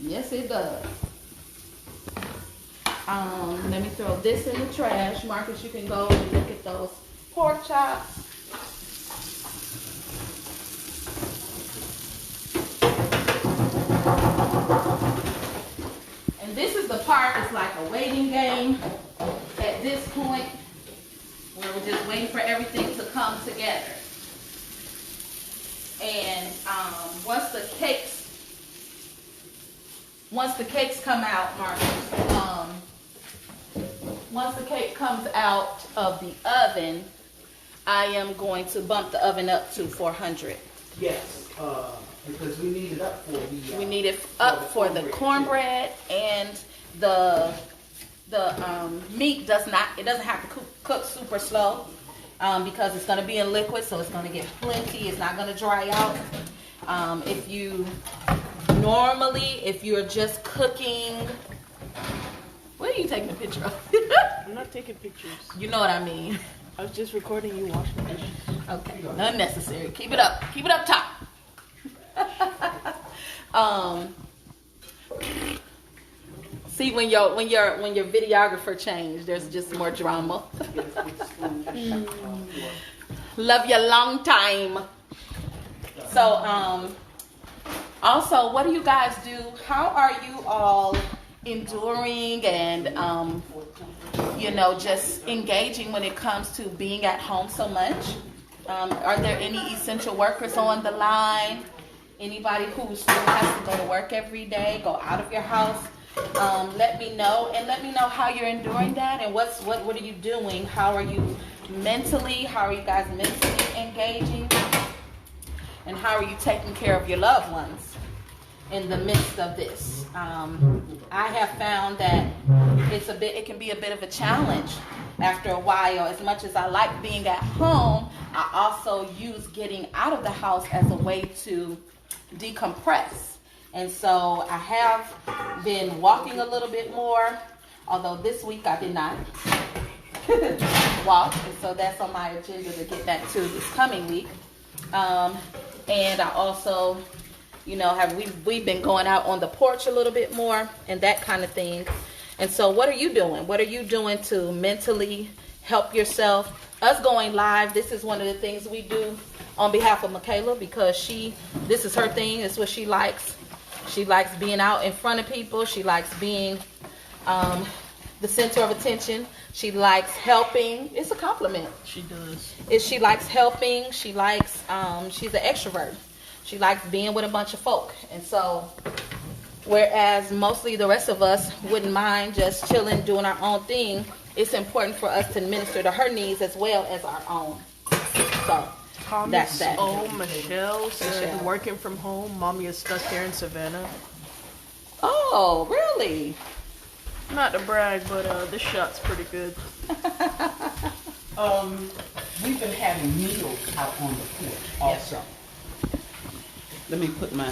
Yes, it does. Let me throw this in the trash. Marcus, you can go and look at those pork chops. And this is the part that's like a waiting game at this point, where we're just waiting for everything to come together. And once the cakes come out, Marcus, once the cake comes out of the oven, I am going to bump the oven up to 400. Yes, because we need it up for the. We need it up for the cornbread, and the meat doesn't have to cook super slow because it's going to be in liquid, so it's going to get plenty. It's not going to dry out. If you're just cooking, what are you taking a picture of? I'm not taking pictures. You know what I mean. I was just recording you washing the dishes. Okay, unnecessary. Keep it up top. See, when your videographer changed, there's just more drama. Love you long time. So, also, what do you guys do? How are you all enduring and, just engaging when it comes to being at home so much? Are there any essential workers on the line? Anybody who still has to go to work every day, go out of your house? Let me know, and let me know how you're enduring that, and what are you doing? How are you mentally? How are you guys mentally engaging? And how are you taking care of your loved ones in the midst of this? I have found that it can be a bit of a challenge after a while. As much as I like being at home, I also use getting out of the house as a way to decompress. And so I have been walking a little bit more, although this week I did not walk, and so that's on my agenda to get back to this coming week. And I also, we've been going out on the porch a little bit more and that kind of thing. And so what are you doing? What are you doing to mentally help yourself? Us going live, this is one of the things we do on behalf of Michaela, because this is her thing. It's what she likes. She likes being out in front of people. She likes being the center of attention. She likes helping. It's a compliment. She does. She likes helping. She likes, she's an extrovert. She likes being with a bunch of folk. And so, whereas mostly the rest of us wouldn't mind just chilling, doing our own thing, it's important for us to minister to her needs as well as our own. So, comments. that. Oh, Michelle said Michelle. working from home. Mommy is stuck here in Savannah. Oh, really? Not to brag, but this shot's pretty good. We've been having meals out on the porch also. Let me put my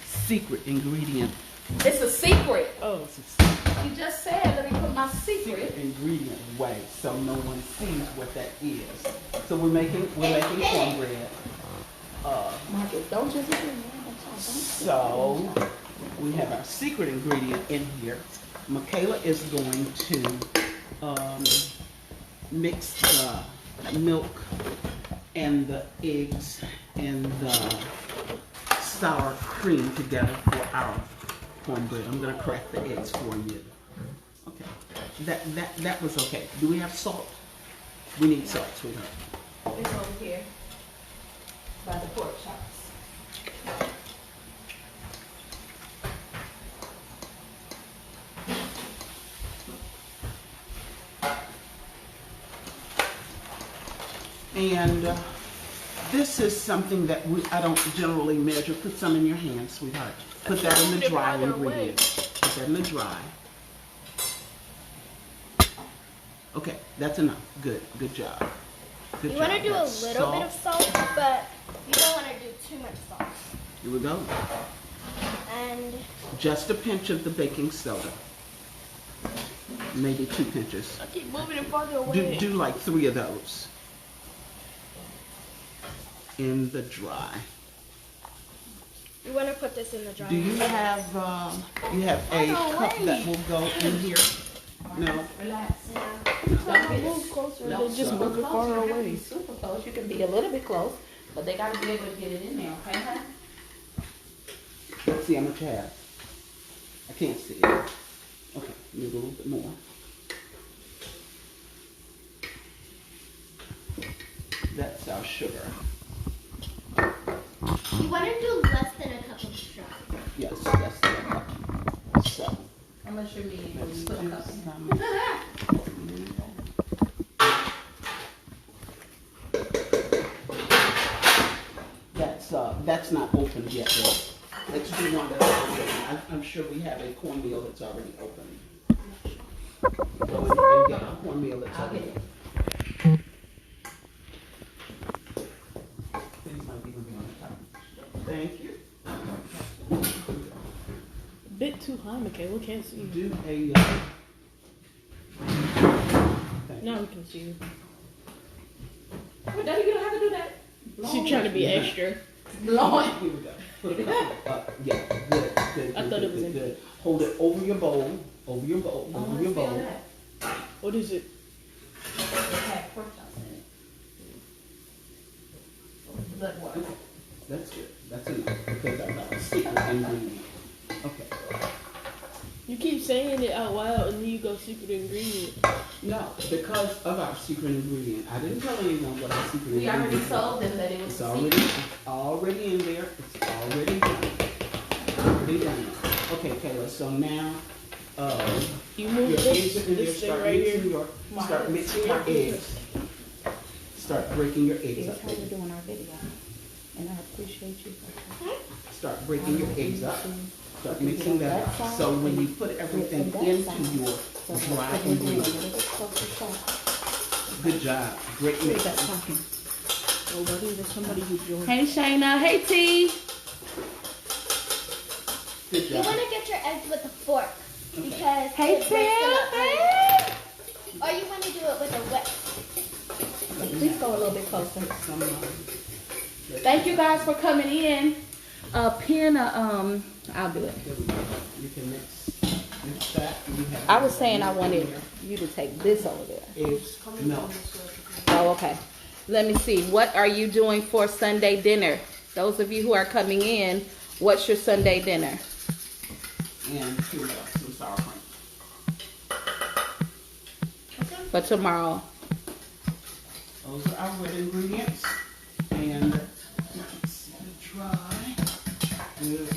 secret ingredient. It's a secret. Oh, You just said, let me put my secret. Ingredient away so no one sees what that is. So we're making cornbread. Marcus, don't just So we have our secret ingredient in here. Michaela is going to mix the milk and the eggs and the sour cream together for our cornbread. I'm gonna crack the eggs for you. Okay, that was okay. Do we have salt? We need salt, sweetheart. It's over here by the pork chops. And this is something that I don't generally measure. Put some in your hand, sweetheart. Put that in the dry ingredient. Put that in the dry. Okay, that's enough. Good job. Good You job. want to do a That's little bit of salt, but you don't want to do too much salt. Here we go. And Just a pinch of the baking soda. Maybe 2 pinches. I keep moving it farther away. Do like 3 of those. In the dry. you want to put this in the jar. Do you have a cup that will go in here? No. Relax. Don't move closer. No, They just super move it close. far You don't have to away. be super close. You can be a little bit close, but they got to be able to get it in there, okay, honey? Let's see how much you have. I can't see it. Okay, need a little bit more. That's our sugar. You want to do less than a cup of sugar. Yes, that's the cup. So, How much you need when you let's put a do cup in? some. That's not open yet, though. Let's do one that's open. I'm sure we have a cornmeal that's already open. Go and get a cornmeal that's I'll get already it. open. Things might even be on the top. Thank you. Bit too high, Michaela. Can't see you. Do a. Thank Now you. we can see you. Well, Daddy, you don't have to do that. She's trying to be extra. Lord. Here we go. Put a couple up. Yeah, good. I thought it was empty. good. Hold it over your bowl. Over your bowl. Oh, Over your let's feel bowl. that. What is it? It had pork chops in it. Blood water. That's good. That's enough. Because that's our secret ingredient. Okay. You keep saying it out loud and then you go secret ingredient. No, because of our secret ingredient. I didn't tell anyone what our secret We ingredient already is. told them that it was It's secret. already in there. It's already done. Already done. Okay, Kayla. So now, You move your eggs are in there. this thing Start right mixing here. your. Start mixing your eggs. Start breaking your eggs Here's up. how we're doing our video. And I appreciate you. Start breaking your eggs up. Start mixing that up. So when you put everything into your dry ingredients. Good job. Great mix. Oh, buddy, there's somebody who joined. Hey, Shayna. Hey, T. Good You job. want to get your eggs with a fork because Hey, it breaks them Tim. up. Hey. Or you want to do it with a whip. Please go a little bit closer. Some, Thank you guys for coming in. I'll do it. there we go. You can mix that. You have I was saying I wanted you to take this over there. eggs, milk. Oh, okay. Let me see. What are you doing for Sunday dinner? Those of you who are coming in, what's your Sunday dinner? And some sour cream. For tomorrow. Those are our wet ingredients. And let's let it dry. Good.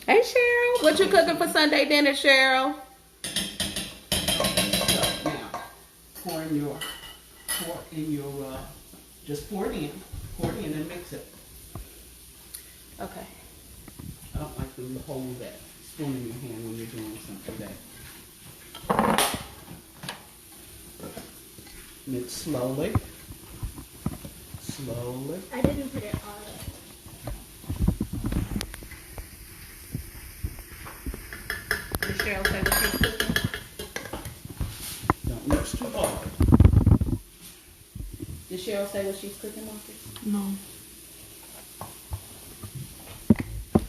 Hey, Cheryl. What you cooking for Sunday dinner, Cheryl? So now, pour in your, just pour it in and mix it. Okay. I don't like when you hold that spoon in your hand when you're doing something that. Mix slowly. Slowly. I didn't put it on. Did Cheryl say what she's cooking? Don't mix too hard. Did Cheryl say what she's cooking, Marcus? No.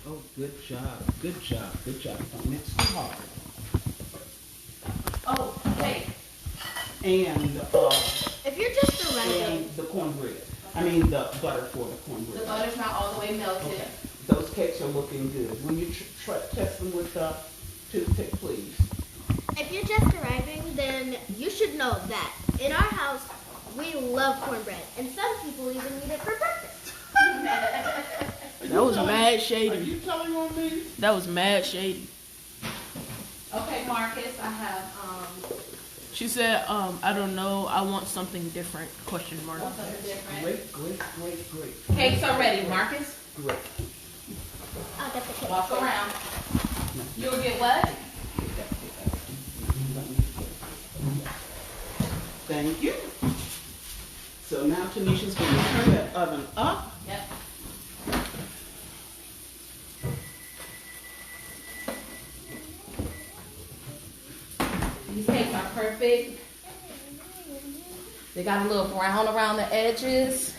Oh, good job. Good job. Good job. Don't mix too hard. Oh, hey. And If you're just arriving, and the cornbread. I mean the butter for the The cornbread. butter's not all the way melted. Okay. Those cakes are looking good. When you test them with the toothpick, please. if you're just arriving, then you should know that in our house, we love cornbread. And some people even eat it for breakfast. That was mad Are shady. you telling on me? That was mad shady. Okay, Marcus, I have She said, I don't know, I want something different, question mark. something different. Great. Cakes are ready, Marcus. Great. I'll get the cake. Walk around. You'll get what? Thank you. So now Tanisha's going to turn that oven up. Yep. These cakes are perfect. They got a little brown around the edges.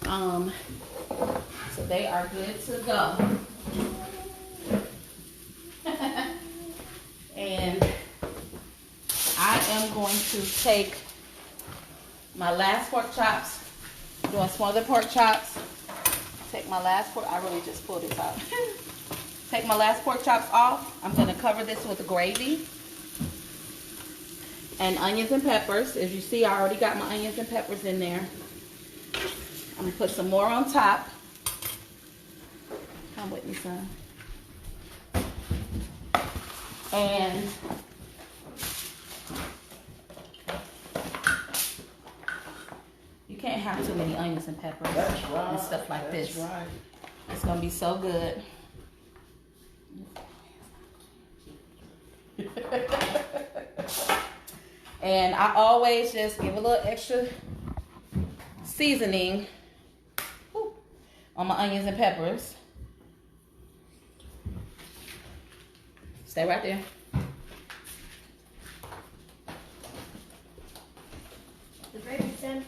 So they are good to go. And I am going to take my last pork chops, doing smothered pork chops. Take my last pork, I really just pulled this out. Take my last pork chops off. I'm gonna cover this with gravy and onions and peppers. As you see, I already got my onions and peppers in there. I'm gonna put some more on top. Come with me, son. And you can't have too many onions and peppers That's right. and stuff like That's this. right. It's gonna be so good. And I always just give a little extra seasoning on my onions and peppers. Stay right there. The gravy stand.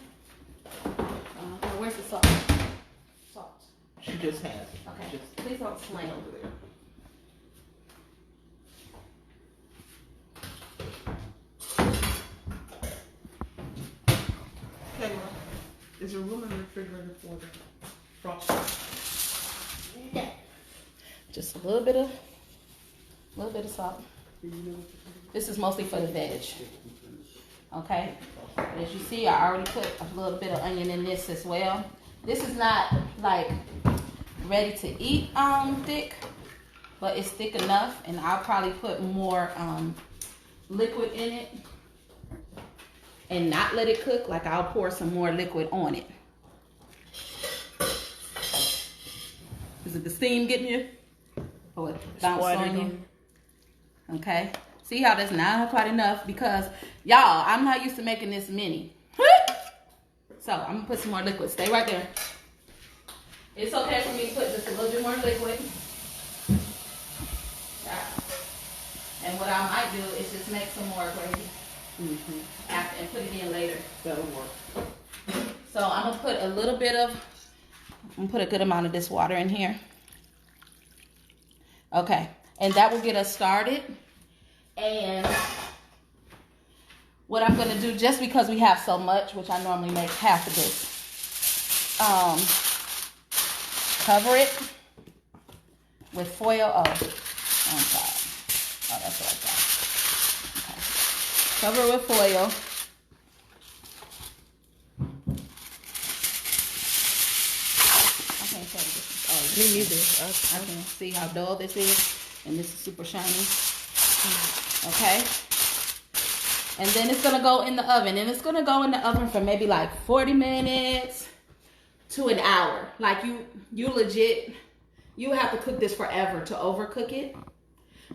Where's the salt? Salt. She just has it. Okay. Just Please don't slam. over there. Kayla, is there room in the refrigerator for the frosting? No. Just a little bit of salt. This is mostly for the veg. Okay. As you see, I already put a little bit of onion in this as well. This is not like ready to eat thick, but it's thick enough, and I'll probably put more liquid in it and not let it cook. Like I'll pour some more liquid on it. Is it the steam getting you? Or it bounced on you? Okay. See how that's not quite enough, because y'all, I'm not used to making this many. So I'm gonna put some more liquid. Stay right there. It's okay for me to put just a little bit more liquid. And what I might do is just make some more gravy after and put it in later. That'll work. So I'm gonna put a good amount of this water in here. Okay, and that will get us started. And what I'm gonna do, just because we have so much, which I normally make half of this, cover it with foil. Oh, on top. Oh, that's what I thought. Okay. Cover it with foil. I can't tell you this. Oh, Me neither. I can see how dull this is, and this is super shiny. Okay. And then it's gonna go in the oven, and it's gonna go in the oven for maybe like 40 minutes to an hour. Like you legit, you have to cook this forever to overcook it.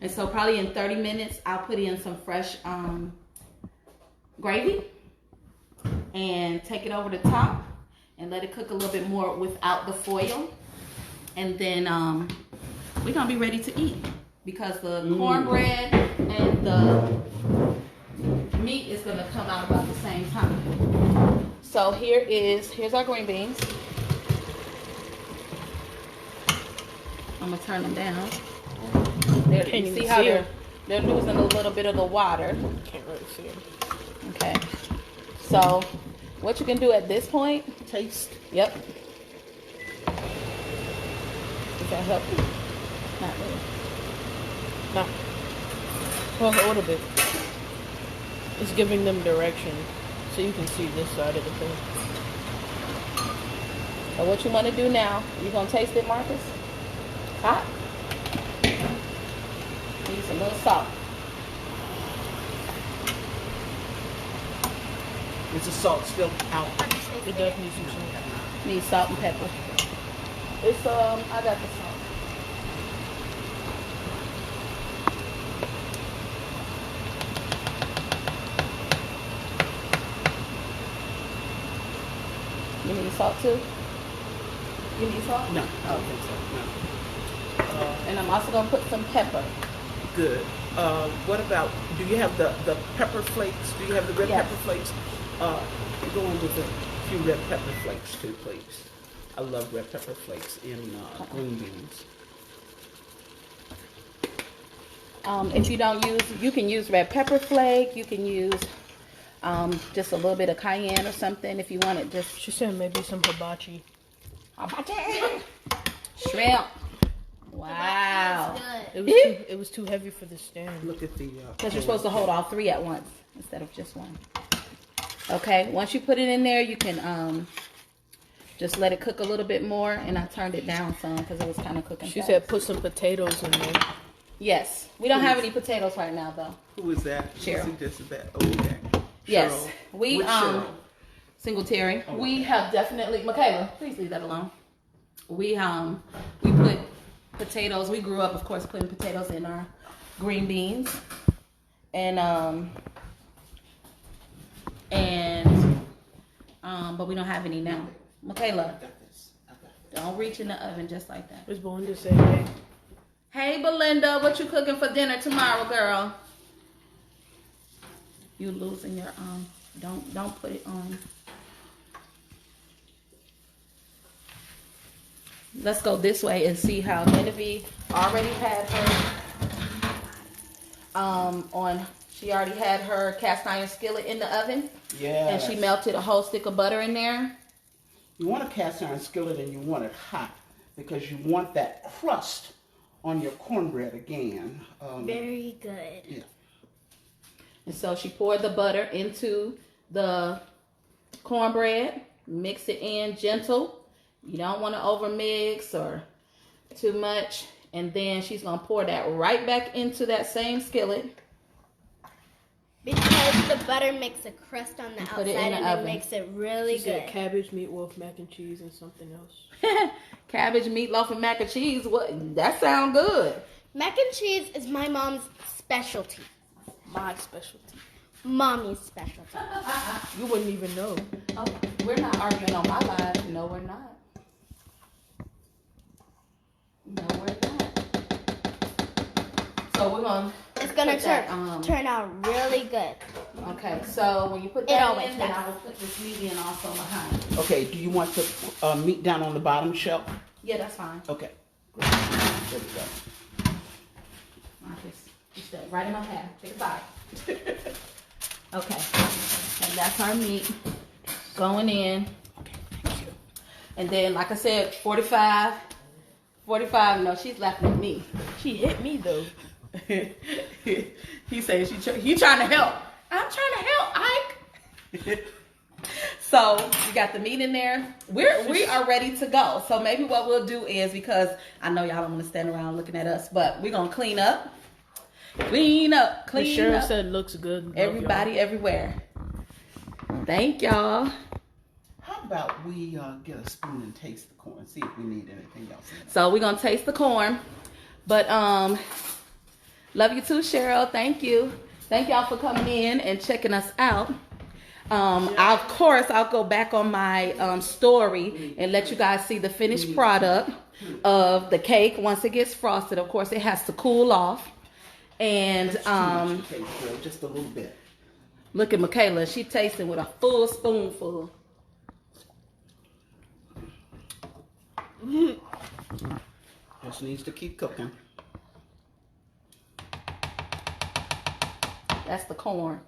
And so probably in 30 minutes, I'll put in some fresh gravy and take it over the top and let it cook a little bit more without the foil. And then we're gonna be ready to eat because the cornbread and the meat is gonna come out about the same time. So here's our green beans. I'm gonna turn them down. You see how they're losing a little bit of the water. Can't really see them. Okay. So what you can do at this point? Taste. Yep. Does that help you? Not really. No. Well, a little bit. It's giving them direction, so you can see this side of the thing. So what you want to do now? You gonna taste it, Marcus? Hot. Use a little salt. Is the salt still out? It does need some salt. Need salt and pepper. It's I got the salt. You need salt too? You need salt? No, I don't think so. No. And I'm also gonna put some pepper. Good. What about, do you have the pepper flakes? Do you have the red Yes. pepper flakes? Go in with a few red pepper flakes too, please. I love red pepper flakes in green beans. If you don't use, you can use red pepper flake. You can use just a little bit of cayenne or something if you want it. Just She said maybe some hibachi. shrimp. Wow. Good. It was too heavy for the stand. Look at the... Because you're supposed to hold all three at once instead of just one. Okay, once you put it in there, you can just let it cook a little bit more. And I turned it down some because it was kind of cooking She fast. said put some potatoes in there. Yes. We don't have any potatoes right now, though. Who is that? Cheryl. Who suggested that? Oh, okay. Yes. Cheryl. We, Which Cheryl? Singletary. Oh, We okay. have definitely, Michaela, please leave that alone. We put potatoes. We grew up, of course, putting potatoes in our green beans. But we don't have any now. Michaela, I got this. I got this. don't reach in the oven just like that. Miss Belinda said, hey. Hey, Belinda, what you cooking for dinner tomorrow, girl? You losing your don't put it on. Let's go this way and see how Genevieve already had her she already had her cast iron skillet in the oven. Yeah. And she melted a whole stick of butter in there. You want a cast iron skillet and you want it hot because you want that crust on your cornbread again. Very good. Yeah. And so she poured the butter into the cornbread, mix it in gentle. You don't want to overmix or too much. And then she's going to pour that right back into that same skillet. Because the butter makes a crust on the And outside put it in the and oven. it makes it really She said good. cabbage, meatloaf, mac and cheese, and something else. Cabbage, meatloaf, and mac and cheese. What? That sound good. Mac and cheese is my mom's specialty. My specialty. Mommy's specialty. You wouldn't even know. Oh, we're not arguing on my live. No, we're not. No, we're not. So we're going to... It's gonna Put that, turn out really good. Okay, so when you put It that always in, then does. I will put this meat in also behind. Okay, do you want the meat down on the bottom shelf? Yeah, that's fine. Okay. There we go. Marcus, you stay right in my path. Take a bite. Okay, and that's our meat going in. Okay, thank you. And then, like I said, 45, no, she's laughing at me. She hit me though. He says he trying to help. I'm trying to help, Ike. So we got the meat in there. We are ready to go. So maybe what we'll do is, because I know y'all don't want to stand around looking at us, but we're gonna clean up. Clean up. Cheryl said looks good. Everybody everywhere. Thank y'all. How about we get a spoon and taste the corn, see if we need anything else in it. So we're gonna taste the corn. But love you too, Cheryl. Thank you. Thank y'all for coming in and checking us out. Of course, I'll go back on my story and let you guys see the finished product of the cake once it gets frosted. Of course, it has to cool off. And just a little bit. Look at Michaela. She tasting with a full spoonful. Just needs to keep cooking. That's the corn.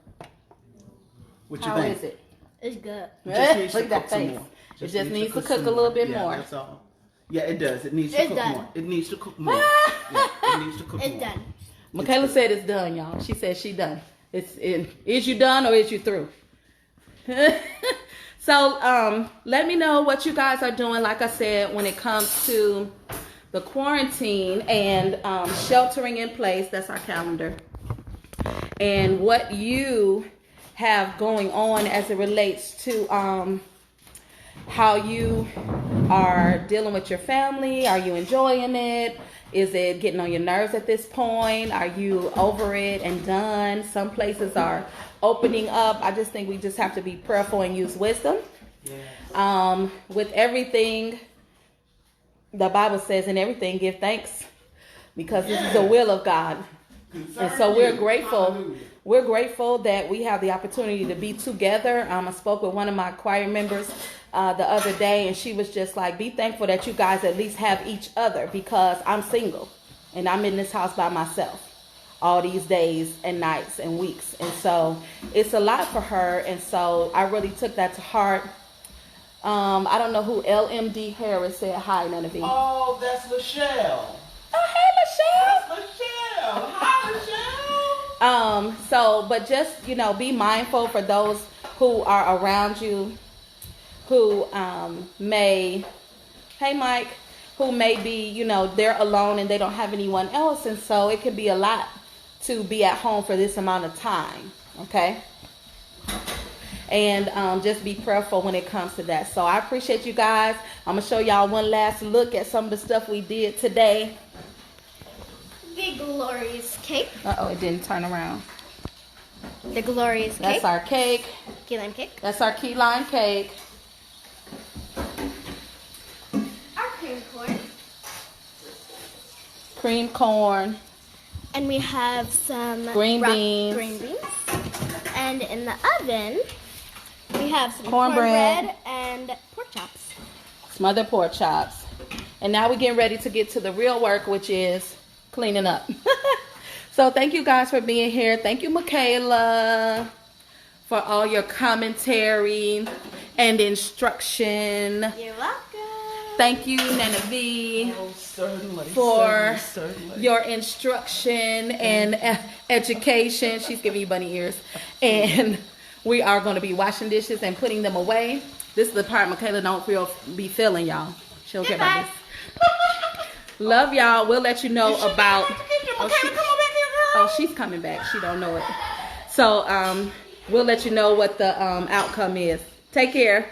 What you How think? is it? It's good. Just needs Look to at that cook some face. more. It just needs to cook some a little bit Yeah, more. that's all. Yeah, it does. It needs to cook done. more. It needs to cook more. Yeah, it needs to cook It's more. done. Michaela said it's done, y'all. She said she done. Is you done or is you through? So let me know what you guys are doing, like I said, when it comes to the quarantine and sheltering in place. That's our calendar. And what you have going on as it relates to how you are dealing with your family. Are you enjoying it? Is it getting on your nerves at this point? Are you over it and done? Some places are opening up. I just think we just have to be prayerful and use wisdom. Yeah. With everything, the Bible says, in everything give thanks, because this is the will of God. And so we're grateful. Hallelujah. We're grateful that we have the opportunity to be together. I spoke with one of my choir members the other day, and she was just like, be thankful that you guys at least have each other, because I'm single and I'm in this house by myself all these days and nights and weeks. And so it's a lot for her. And so I really took that to heart. I don't know who LMD Harris said hi, none of you. Oh, that's Lachelle. Oh, hey, Lachelle. That's Lachelle. Hi, Lachelle. But just, be mindful for those who are around you who may, hey Mike, who may be, they're alone and they don't have anyone else. And so it can be a lot to be at home for this amount of time. Okay. And just be prayerful when it comes to that. So I appreciate you guys. I'm going to show y'all one last look at some of the stuff we did today. The glorious cake. Uh-oh, it didn't turn around. The glorious cake. That's our cake. Key lime cake. That's our key lime cake. Our cream corn. Cream corn. And we have some Green beans. green beans. And in the oven, we have some Cornbread. cornbread and pork chops. Smothered pork chops. And now we're getting ready to get to the real work, which is cleaning up. So thank you guys for being here. Thank you, Michaela, for all your commentary and instruction. You're welcome. Thank you, Nana V, Oh, certainly. for certainly. your instruction and education. She's giving you bunny ears. And we are going to be washing dishes and putting them away. This is the part Michaela don't be feeling, y'all. She'll get about this. Love y'all. We'll let you know about... Oh, she's coming back. She don't know it. So we'll let you know what the outcome is. Take care.